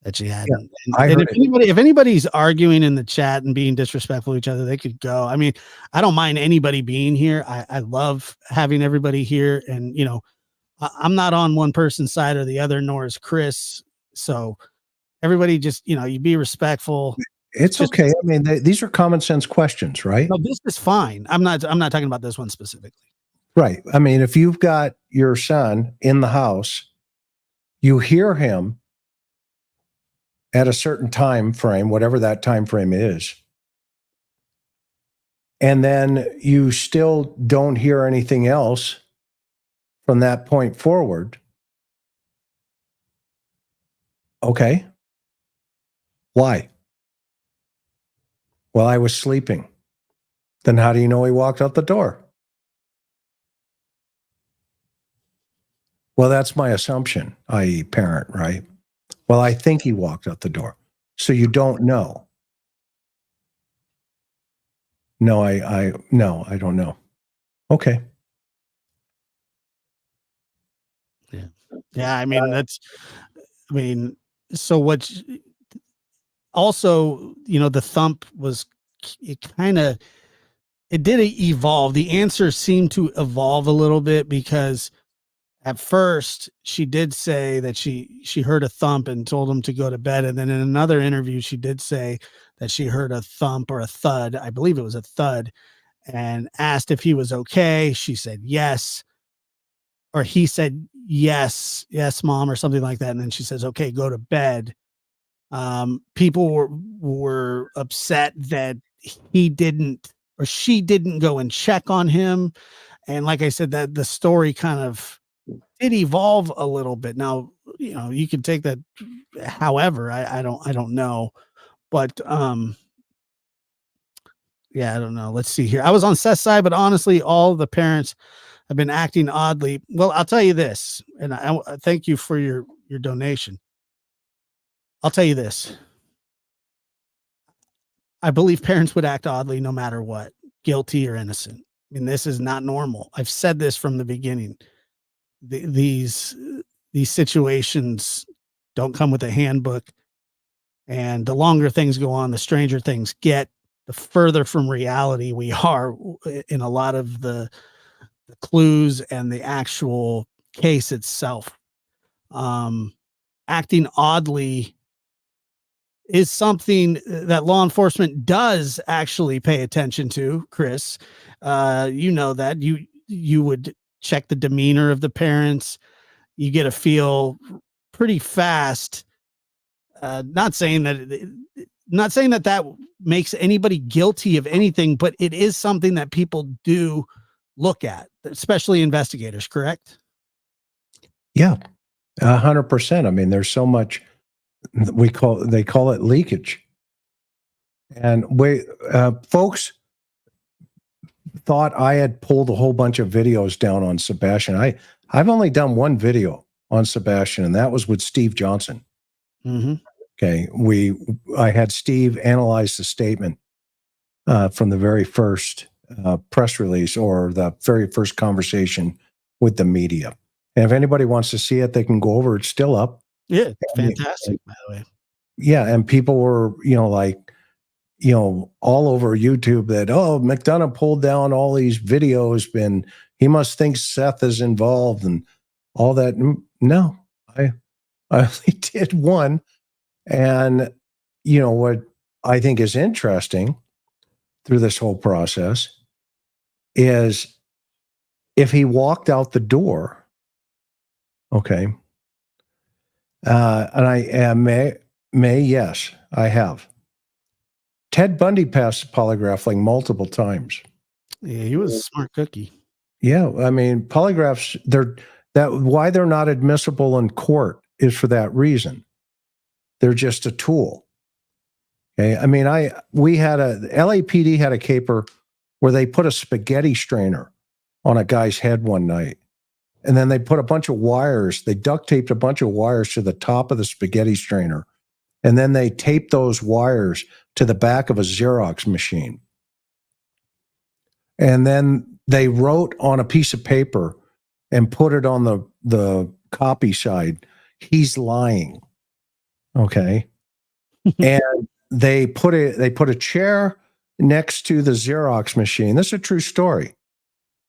that she hadn't. Yeah, and if anybody's arguing in the chat and being disrespectful to each other, they could go. I mean, I don't mind anybody being here. I love having everybody here. And, you know, I'm not on one person's side or the other, nor is Chris. So everybody just, you know, you be respectful. It's okay. I mean, these are common sense questions, right? No, this is fine. I'm not talking about this one specifically. Right. I mean, if you've got your son in the house, you hear him at a certain time frame, whatever that time frame is, and then you still don't hear anything else from that point forward. Okay. Why? Well, I was sleeping. Then how do you know he walked out the door? Well, that's my assumption, i.e. parent, right? Well, I think he walked out the door. So you don't know. No, I don't know. Okay. Yeah. Yeah. I mean, so what's also, you know, the thump was, it did evolve. The answer seemed to evolve a little bit because at first she did say that she heard a thump and told him to go to bed. And then in another interview, she did say that she heard a thump or a thud. I believe it was a thud, and asked if he was okay. She said yes. Or he said, yes, mom, or something like that. And then she says, okay, go to bed. People were upset that he didn't, or she didn't go and check on him. And like I said, that the story kind of did evolve a little bit. Now, you know, you can take that however, I don't know, but yeah, I don't know. Let's see here. I was on Seth's side, but honestly, all the parents have been acting oddly. Well, I'll tell you this, and I thank you for your donation. I'll tell you this. I believe parents would act oddly no matter what, guilty or innocent. I mean, this is not normal. I've said this from the beginning. These situations don't come with a handbook, and the longer things go on, the stranger things get, the further from reality we are in a lot of the clues and the actual case itself. Acting oddly is something that law enforcement does actually pay attention to, Chris. You know that you would check the demeanor of the parents. You get a feel pretty fast. Not saying that makes anybody guilty of anything, but it is something that people do look at, especially investigators, correct? Yeah, 100%. I mean, there's so much they call it leakage. And folks, thought I had pulled a whole bunch of videos down on Sebastian. I've only done one video on Sebastian, and that was with Steve Johnson. Mm-hmm. Okay, I had Steve analyze the statement from the very first press release or the very first conversation with the media. And if anybody wants to see it, they can go over. It's still up. Yeah, fantastic, by the way. Yeah, and people were, all over YouTube that, oh, McDonough pulled down all these videos and he must think Seth is involved and all that. No, I only did one. And, what I think is interesting through this whole process is if he walked out the door, okay, and I may, yes, I have. Ted Bundy passed the polygraph like multiple times. Yeah, he was a smart cookie. Yeah, I mean, polygraphs, why they're not admissible in court is for that reason. They're just a tool. Okay, I mean, LAPD had a caper where they put a spaghetti strainer on a guy's head one night, and then they put a bunch of wires. They duct taped a bunch of wires to the top of the spaghetti strainer, and then they taped those wires to the back of a Xerox machine. And then they wrote on a piece of paper and put it on the copy side, he's lying. Okay. And they put a chair next to the Xerox machine. This is a true story.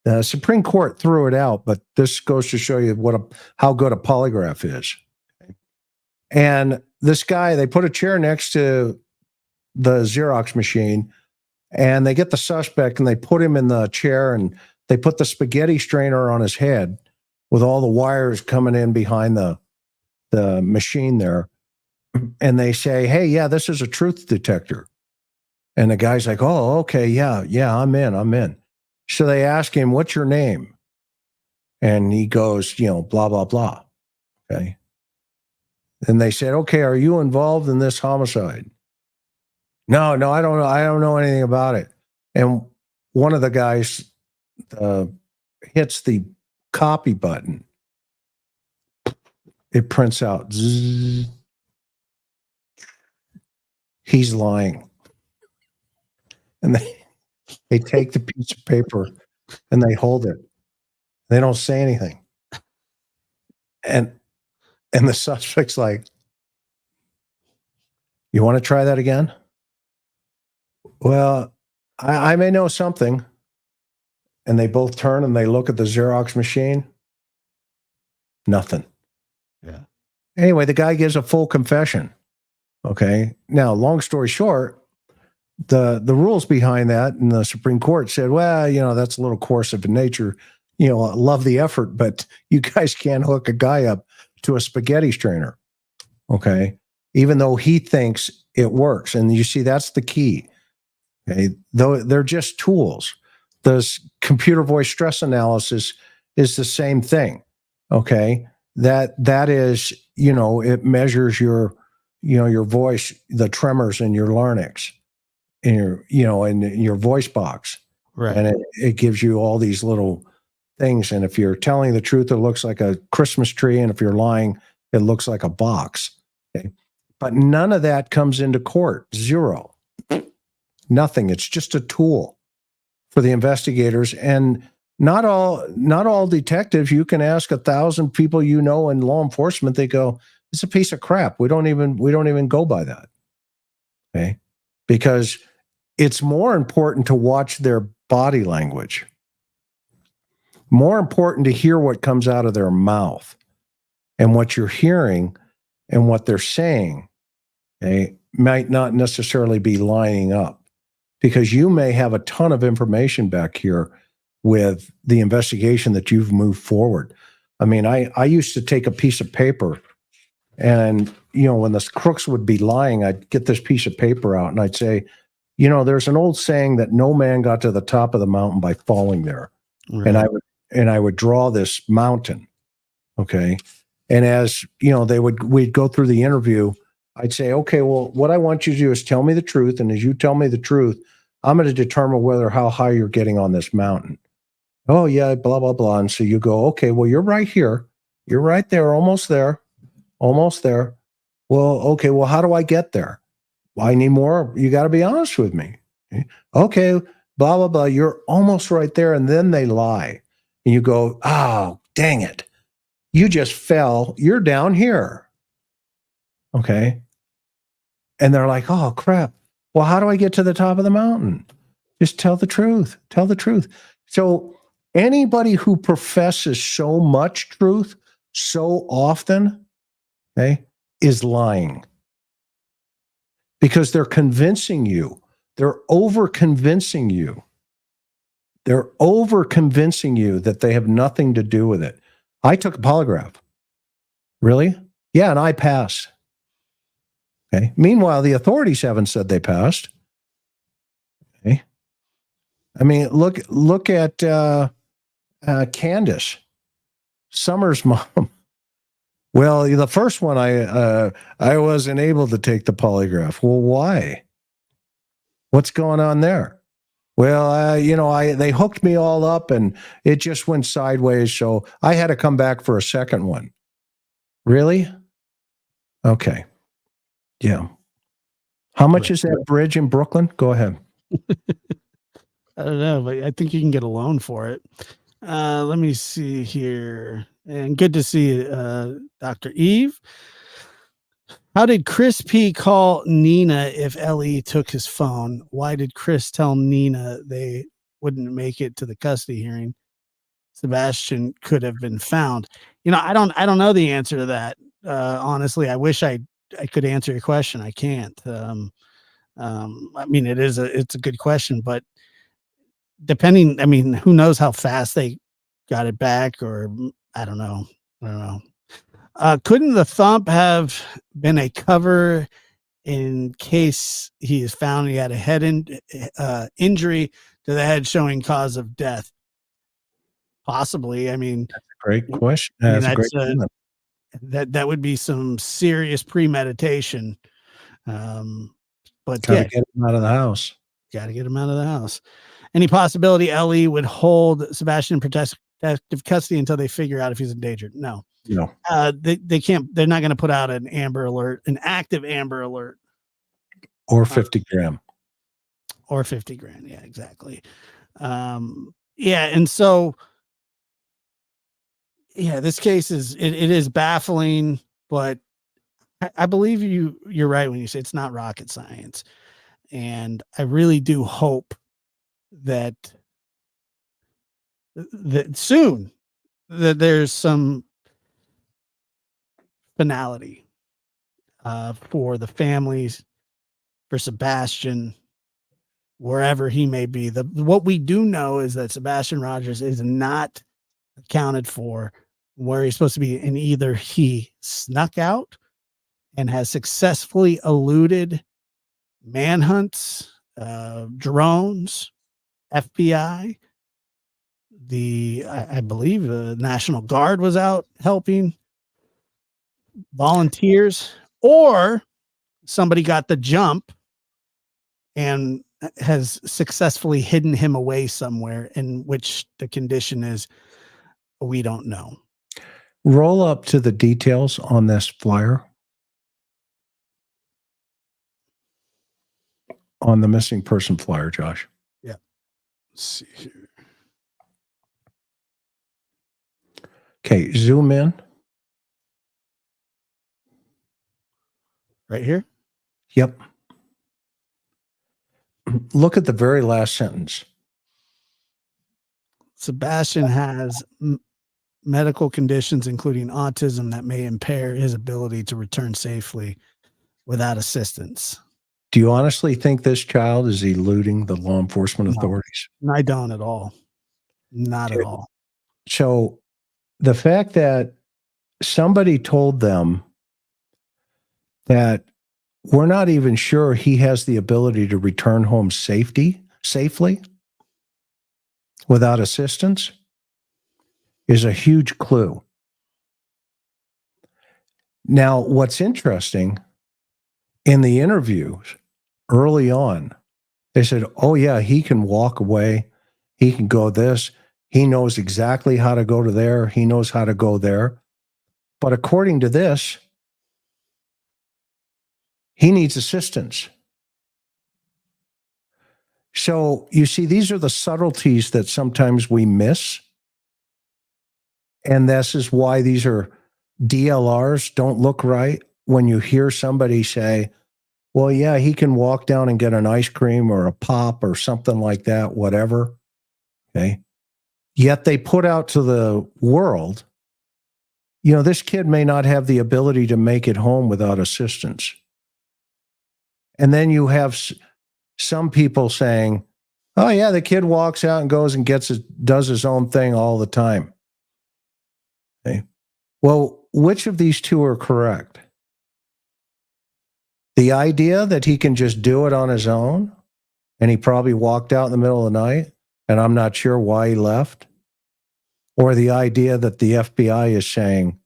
The Supreme Court threw it out, but this goes to show you how good a polygraph is. Okay. And this guy, they put a chair next to the Xerox machine, and they get the suspect and they put him in the chair and they put the spaghetti strainer on his head with all the wires coming in behind the machine there. And they say, hey, yeah, this is a truth detector. And the guy's like, oh, okay, yeah, I'm in. So they ask him, what's your name? And he goes, blah, blah, blah. Okay. And they said, okay, are you involved in this homicide? No, I don't know. I don't know anything about it. And one of the guys hits the copy button. It prints out. Zzz. He's lying. And they take the piece of paper and they hold it. They don't say anything. And the suspect's like, you want to try that again? Well, I may know something. And they both turn and they look at the Xerox machine. Nothing. Yeah. Anyway, the guy gives a full confession. Okay. Now, long story short, the rules behind that and the Supreme Court said, well, that's a little coercive in nature. I love the effort, but you guys can't hook a guy up to a spaghetti strainer. Okay. Even though he thinks it works. And you see, that's the key. Okay. Though they're just tools. The computer voice stress analysis is the same thing. Okay. That is, it measures your voice, the tremors in your larynx, in your voice box. Right. And it gives you all these little things. And if you're telling the truth, it looks like a Christmas tree. And if you're lying, it looks like a box. Okay. But none of that comes into court. Zero. Nothing. It's just a tool for the investigators. And not all detectives, you can ask 1,000 people in law enforcement, they go, it's a piece of crap. We don't even go by that. Okay. Because it's more important to watch their body language. More important to hear what comes out of their mouth and what you're hearing and what they're saying. Okay, might not necessarily be lining up because you may have a ton of information back here with the investigation that you've moved forward. I mean, I used to take a piece of paper and, when the crooks would be lying, I'd get this piece of paper out and I'd say, there's an old saying that no man got to the top of the mountain by falling there. Right. And I would draw this mountain. Okay. And as, we'd go through the interview, I'd say, okay, well, what I want you to do is tell me the truth. And as you tell me the truth, I'm going to determine how high you're getting on this mountain. Oh, yeah, blah, blah, blah. And so you go, okay, well, you're right here. You're right there, almost there, almost there. Well, okay, well, how do I get there? Well, I need more. You got to be honest with me. Okay, blah, blah, blah. You're almost right there. And then they lie. And you go, oh, dang it. You just fell. You're down here. Okay. And they're like, oh, crap. Well, how do I get to the top of the mountain? Just tell the truth. Tell the truth. So anybody who professes so much truth so often, okay, is lying. Because they're convincing you. They're over-convincing you. They're over-convincing you that they have nothing to do with it. I took a polygraph. Really? Yeah, and I passed. Okay. Meanwhile, the authorities haven't said they passed. Okay. I mean, look at Candace, Summer's mom. Well, the first one, I wasn't able to take the polygraph. Well, why? What's going on there? Well, they hooked me all up and it just went sideways. So I had to come back for a second one. Really? Okay. Yeah. How much is that bridge in Brooklyn? Go ahead. I don't know, but I think you can get a loan for it. Let me see here. And good to see Dr. Eve. How did Chris P call Nina if Ellie took his phone? Why did Chris tell Nina they wouldn't make it to the custody hearing? Sebastian could have been found. I don't know the answer to that. Honestly, I wish I could answer your question. I can't. I mean, it's a good question, but depending, I mean, who knows how fast they got it back, or I don't know. Couldn't the thump have been a cover in case he is found he had a head injury to the head showing cause of death? Possibly. I mean, that's a great question. That's a great comment. That would be some serious premeditation. But gotta get him out of the house. Got to get him out of the house. Any possibility Ellie would hold Sebastian in protective custody until they figure out if he's endangered? No. They can't. They're not going to put out an Amber Alert, an active Amber Alert, or 50 grand, or 50 grand. Yeah, exactly. Yeah, and so this case it is baffling, but I believe you're right when you say it's not rocket science, and I really do hope that soon that there's some finality for the families, for Sebastian, wherever he may be. What we do know is that Sebastian Rogers is not accounted for where he's supposed to be, and either he snuck out and has successfully eluded manhunts, drones, FBI. I believe the National Guard was out helping, volunteers, or somebody got the jump and has successfully hidden him away somewhere, in which the condition is we don't know. Roll up to the details on this flyer. On the missing person flyer, Josh. Yeah. Let's see here. Okay, zoom in. Right here? Yep. Look at the very last sentence. Sebastian has medical conditions, including autism, that may impair his ability to return safely without assistance. Do you honestly think this child is eluding the law enforcement authorities? No, I don't at all. Not at all. So the fact that somebody told them that we're not even sure he has the ability to return home safely without assistance is a huge clue. Now, what's interesting in the interviews early on They said, oh, yeah, he can walk away. He can go this. He knows exactly how to go to there. He knows how to go there. But according to this, he needs assistance. So you see, these are the subtleties that sometimes we miss. And this is why these are DLRs don't look right. When you hear somebody say, well, yeah, he can walk down and get an ice cream or a pop or something like that, whatever. Okay. Yet they put out to the world, this kid may not have the ability to make it home without assistance. And then you have some people saying, oh, yeah, the kid walks out and goes and does his own thing all the time. Okay. Well, which of these two are correct? The idea that he can just do it on his own, and he probably walked out in the middle of the night, and I'm not sure why he left, or the idea that the FBI is saying,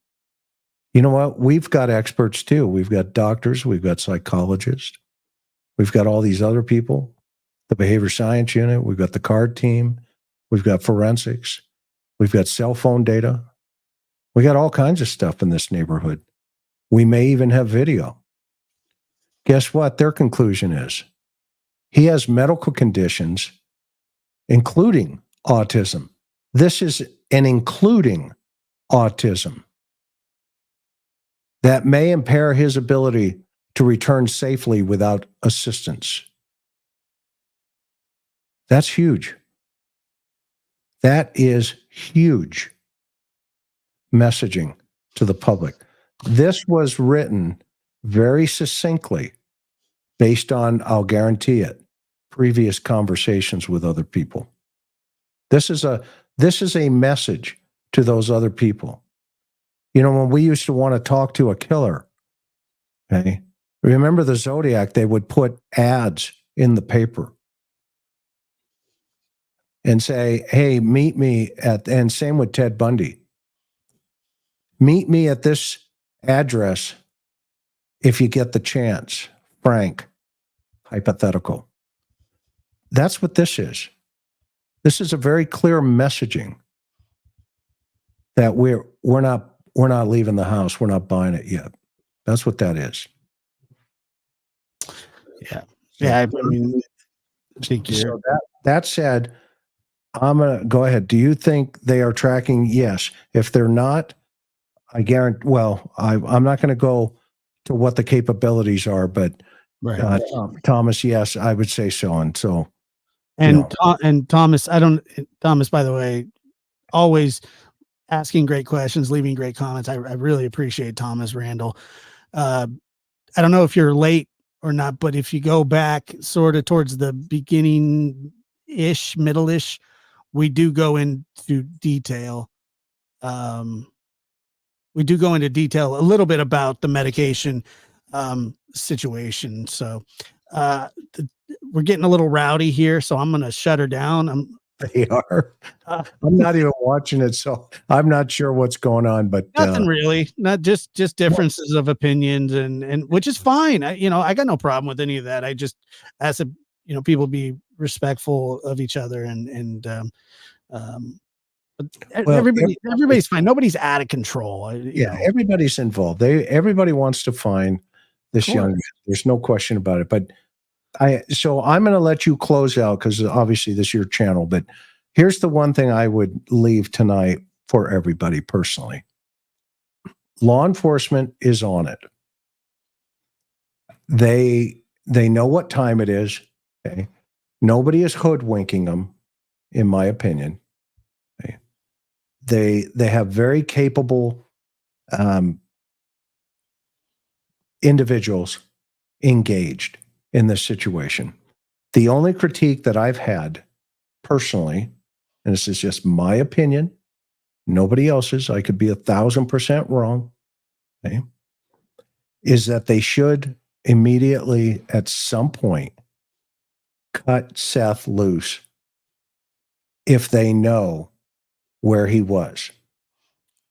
you know what, we've got experts too. We've got doctors, we've got psychologists, we've got all these other people, the behavior science unit, we've got the card team, we've got forensics, we've got cell phone data. We got all kinds of stuff in this neighborhood. We may even have video. Guess what? Their conclusion is he has medical conditions, including autism. This is an including autism that may impair his ability to return safely without assistance. That's huge. That is huge messaging to the public. This was written very succinctly based on, I'll guarantee it, previous conversations with other people. This is a message to those other people. When we used to want to talk to a killer, okay, remember the Zodiac, they would put ads in the paper and say, hey, meet me and same with Ted Bundy. Meet me at this address if you get the chance. Frank, hypothetical. That's what this is. This is a very clear messaging that we're not leaving the house. We're not buying it yet. That's what that is. Yeah. Yeah. I mean, so that said, I'm going to go ahead. Do you think they are tracking? Yes. If they're not, I guarantee, I'm not going to go to what the capabilities are, but right. Thomas, yes, I would say so. And so, and Thomas, Thomas, by the way, always asking great questions, leaving great comments. I really appreciate Thomas Randall. I don't know if you're late or not, but if you go back sort of towards the beginning-ish, middle-ish, we do go into detail. We do go into detail a little bit about the medication situation. So we're getting a little rowdy here, so I'm going to shut her down. They are. I'm not even watching it, so I'm not sure what's going on. But nothing really, not just differences of opinions, and which is fine. I got no problem with any of that. I just ask that people be respectful of each other, and everybody's fine. Nobody's out of control. Everybody's involved. Everybody wants to find this young man. There's no question about it. But so I'm going to let you close out because obviously this is your channel. But here's the one thing I would leave tonight for everybody personally. Law enforcement is on it. They know what time it is. Okay? Nobody is hoodwinking them, in my opinion. Okay? They have very capable individuals engaged in this situation. The only critique that I've had personally, and this is just my opinion, nobody else's, I could be 1,000% wrong, okay, is that they should immediately at some point cut Seth loose if they know where he was.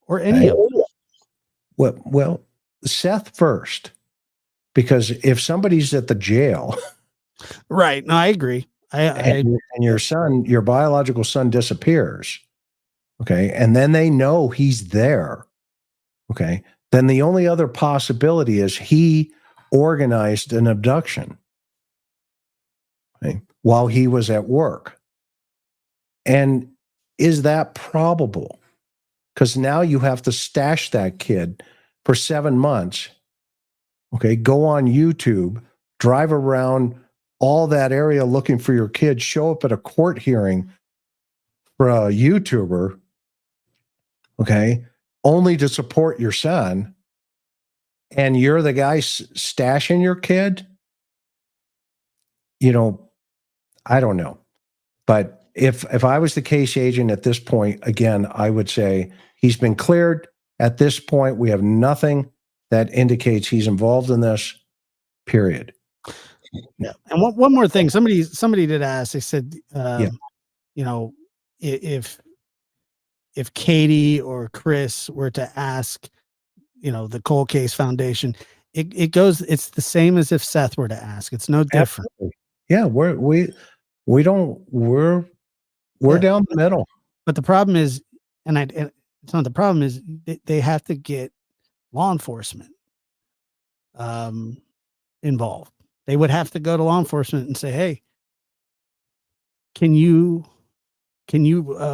Or any of them. Well, Seth first. Because if somebody's at the jail, right? No, I agree. And your son, your biological son, disappears. Okay. And then they know he's there. Okay. Then the only other possibility is he organized an abduction, okay, while he was at work. And is that probable? Because now you have to stash that kid for 7 months. Okay. Go on YouTube, drive around all that area looking for your kid, show up at a court hearing for a YouTuber, okay, only to support your son, and you're the guy stashing your kid. I don't know. But if I was the case agent at this point, again, I would say he's been cleared. At this point, we have nothing that indicates he's involved in this, period. Yeah. And one more thing, somebody did ask, they said, if Katie or Chris were to ask, the Cold Case Foundation, it's the same as if Seth were to ask. It's no different. Absolutely. Yeah, we're down the middle. But the problem is, it's not the problem is they have to get law enforcement involved. They would have to go to law enforcement and say, hey, can you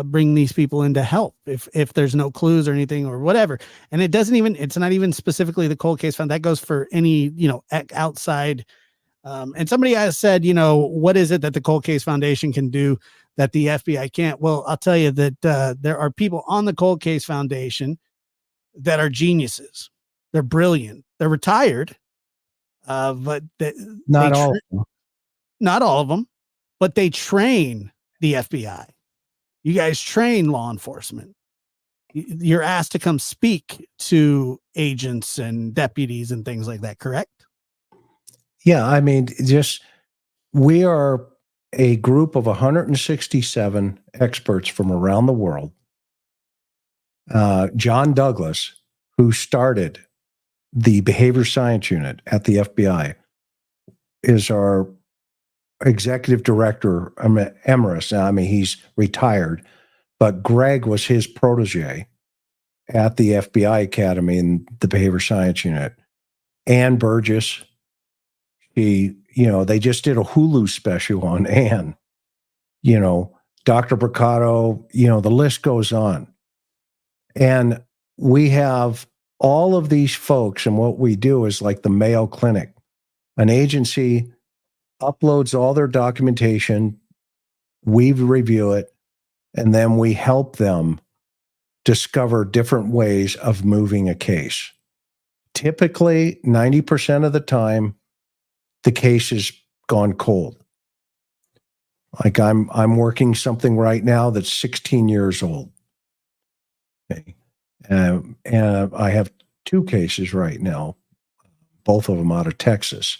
bring these people in to help if there's no clues or anything or whatever? And it's not even specifically the Cold Case Fund. That goes for any, outside. And somebody has said, what is it that the Cold Case Foundation can do that the FBI can't? Well, I'll tell you that there are people on the Cold Case Foundation that are geniuses. They're brilliant. They're retired. But not all of them, but they train the FBI. You guys train law enforcement. You're asked to come speak to agents and deputies and things like that, correct? Yeah, I mean, we are a group of 167 experts from around the world. John Douglas, who started the behavior science unit at the FBI, is our executive director emeritus. Now, I mean, he's retired, but Greg was his protege at the FBI Academy in the behavior science unit. Ann Burgess, they just did a Hulu special on Ann. Dr. Bricado, the list goes on. And we have all of these folks, and what we do is like the Mayo Clinic. An agency uploads all their documentation, we review it, and then we help them discover different ways of moving a case. Typically, 90% of the time, the case has gone cold. Like I'm working something right now that's 16 years old. Okay. And I have 2 cases right now, both of them out of Texas.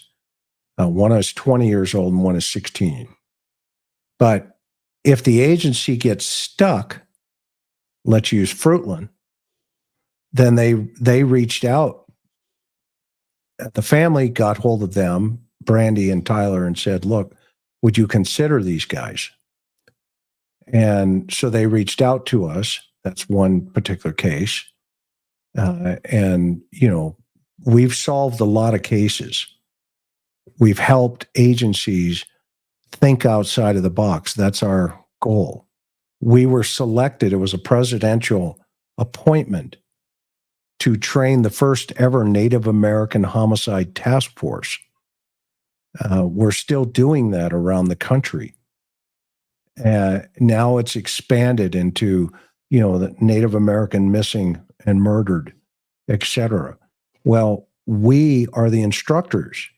One is 20 years old and one is 16. But if the agency gets stuck, let's use Fruitland, then they reached out. The family got hold of them, Brandy and Tyler, and said, look, would you consider these guys? And so they reached out to us. That's one particular case. And, we've solved a lot of cases. We've helped agencies think outside of the box. That's our goal. We were selected. It was a presidential appointment to train the first ever Native American homicide task force. We're still doing that around the country. Now it's expanded into, the Native American missing and murdered, etc. Well, we are the instructors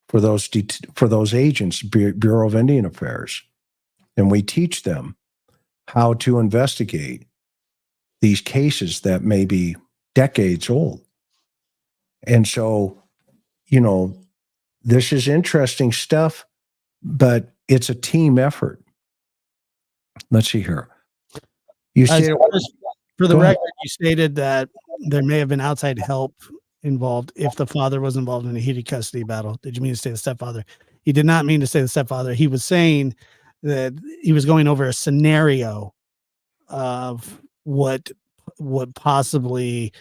for those agents, Bureau of Indian Affairs, and we teach them how to investigate these cases that may be decades old. And so, this is interesting stuff, but it's a team effort. Let's see here. You stated, for the record, you stated that there may have been outside help involved if the father was involved in a heated custody battle. Did you mean to say the stepfather? he did not mean to say the stepfather. He was saying that he was going over a scenario of what possibly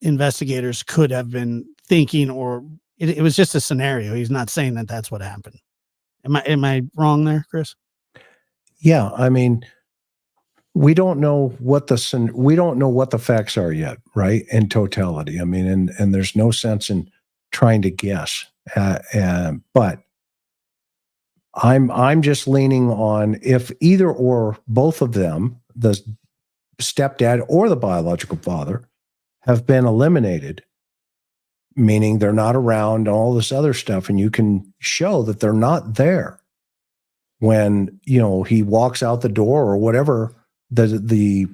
investigators could have been thinking, or it was just a scenario. He's not saying that that's what happened. Am I wrong there, Chris? Yeah, I mean, we don't know what the facts are yet, right? In totality, I mean, and there's no sense in trying to guess. But I'm just leaning on, if either or both of them, the stepdad or the biological father, have been eliminated, meaning they're not around, all this other stuff, and you can show that they're not there when, you know, he walks out the door or whatever the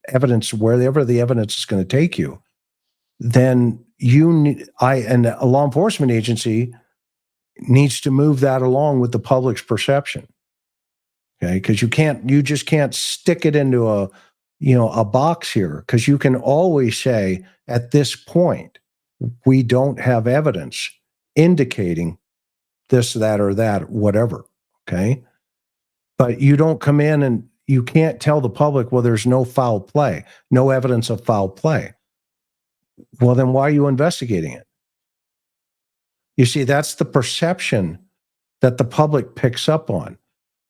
evidence, wherever the evidence is going to take you, then and a law enforcement agency needs to move that along with the public's perception. Okay, because you just can't stick it into a box here, because you can always say at this point we don't have evidence indicating this, that, or that, whatever. Okay, but you don't come in and you can't tell the public, well, there's no foul play, no evidence of foul play. Well, then why are you investigating it? You see, that's the perception that the public picks up on.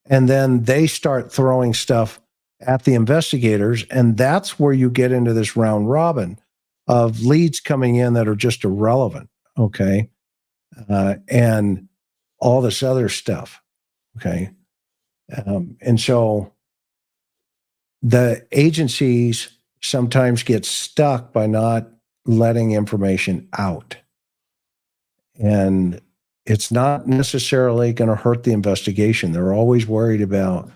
And then they start throwing stuff at the investigators. And that's where you get into this round robin of leads coming in that are just irrelevant. Okay. And all this other stuff. Okay. And so the agencies sometimes get stuck by not letting information out. And it's not necessarily going to hurt the investigation. They're always worried about,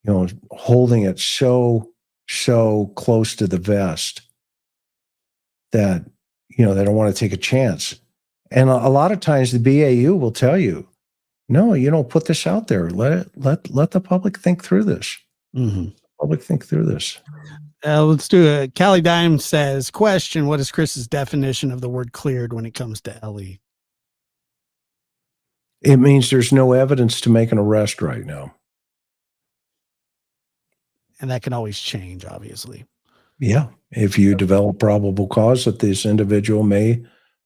you know, holding it so close to the vest that, you know, they don't want to take a chance. And a lot of times the BAU will tell you, no, you don't put this out there. Let the public think through this. Mm-hmm. Public think through this. Let's do it. Callie Dime says, question, what is Chris's definition of the word cleared when it comes to LE? It means there's no evidence to make an arrest right now. And that can always change, obviously. Yeah. If you develop probable cause that this individual may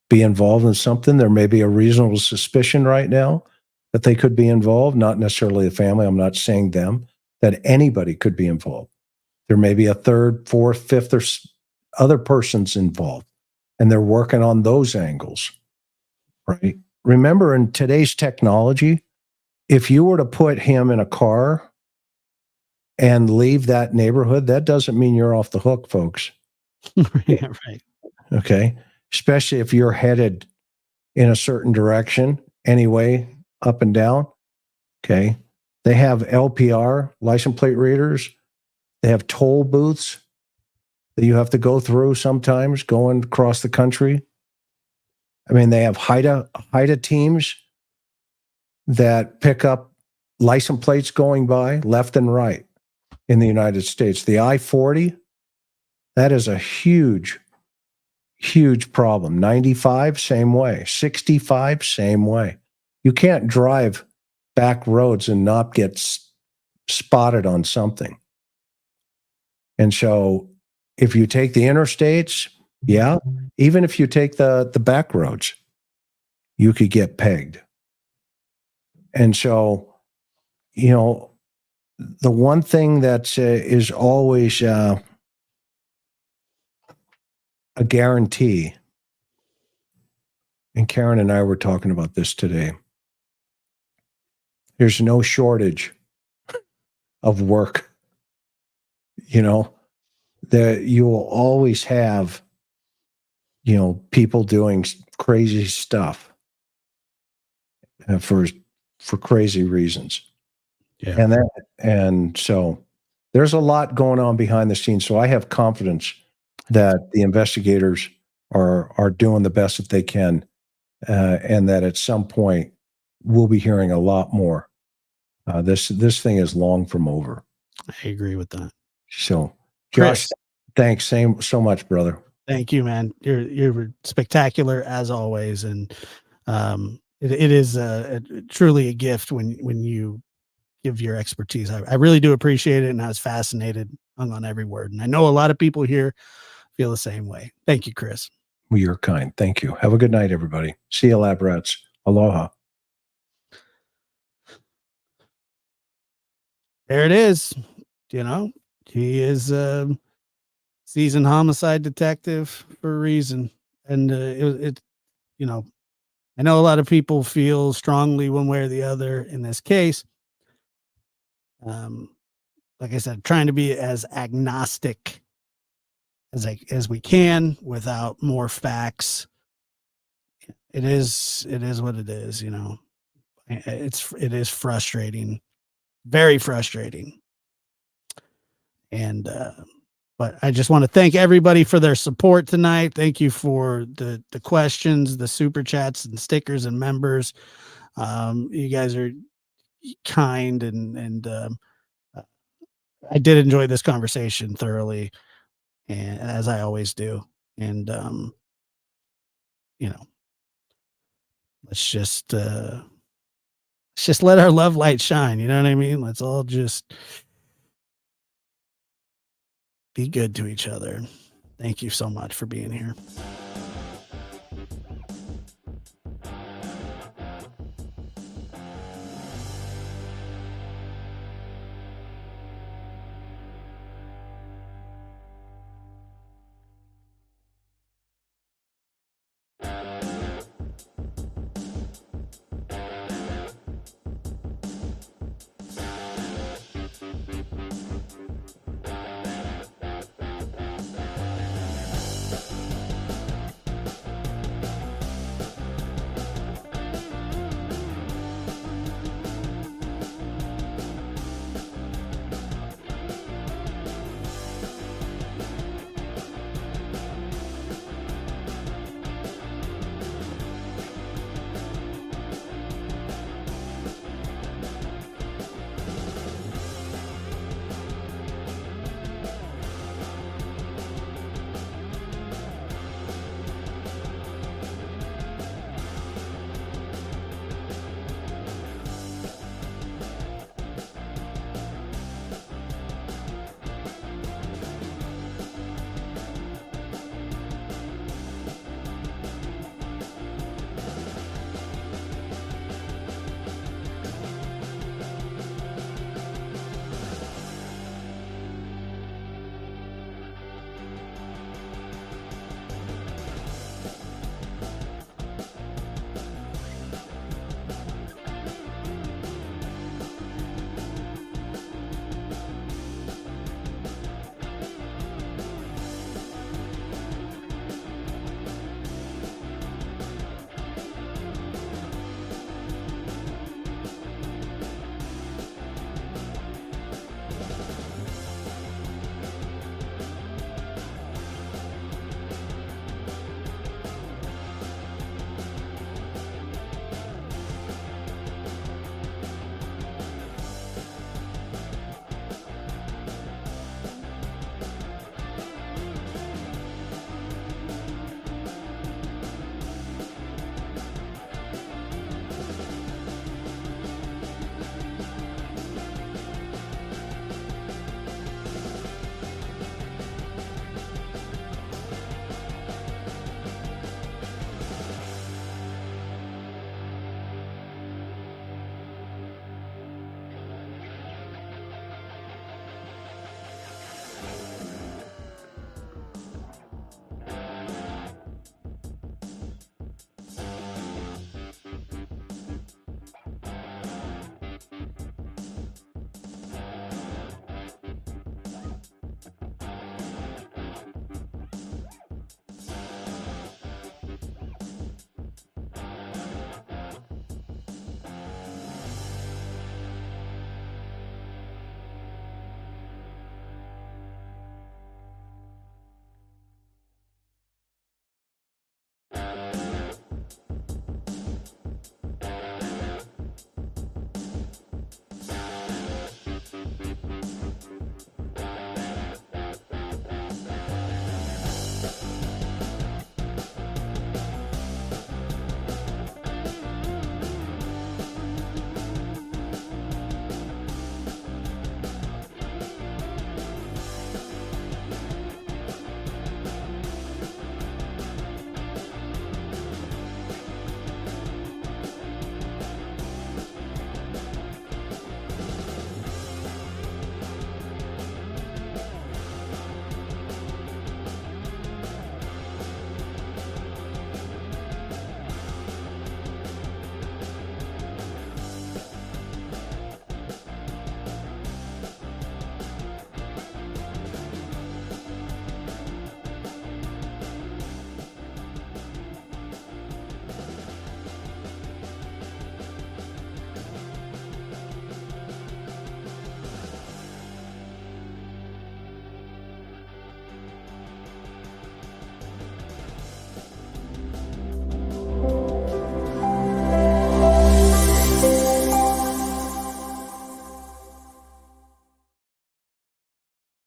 be involved in something, there may be a reasonable suspicion right now that they could be involved, not necessarily the family. I'm not saying them, that anybody could be involved. There may be a third, fourth, fifth, or other persons involved, and they're working on those angles, right? Remember, in today's technology, if you were to put him in a car and leave that neighborhood, that doesn't mean you're off the hook, folks. Yeah, right. Okay. Especially if you're headed in a certain direction anyway, up and down. Okay. They have LPR, license plate readers. They have toll booths that you have to go through sometimes going across the country. I mean, they have HIDA teams that pick up license plates going by left and right in the United States. The I-40, that is a huge problem. 95, same way. 65, same way. You can't drive back roads and not get spotted on something. And so if you take the interstates, yeah, even if you take the back roads, you could get pegged. And so, you know, the one thing that is always a guarantee, and Karen and I were talking about this today, there's no shortage of work. You know, that you will always have, you know, people doing crazy stuff for crazy reasons. Yeah. And so there's a lot going on behind the scenes. So I have confidence that the investigators are doing the best that they can, and that at some point we'll be hearing a lot more. This thing is long from over. I agree with that. So, Josh, thanks so much, brother. Thank you, man. You're spectacular as always, and it is truly a gift when you give your expertise. I really do appreciate it, and I was fascinated, hung on every word. And I know a lot of people here feel the same way. Thank you, Chris. Well, you're kind. Thank you. Have a good night, everybody. See you, lab rats. Aloha. There it is. You know, he is a seasoned homicide detective for a reason. And you know, I know a lot of people feel strongly one way or the other in this case. Like I said, trying to be as agnostic as we can without more facts. It is what it is, you know. It is frustrating, very frustrating. And but I just want to thank everybody for their support tonight. Thank you for the questions, the super chats and stickers and members. You guys are kind, and I did enjoy this conversation thoroughly, and as I always do. And you know, let's just let our love light shine. You know what I mean? Let's all just be good to each other. Thank you so much for being here.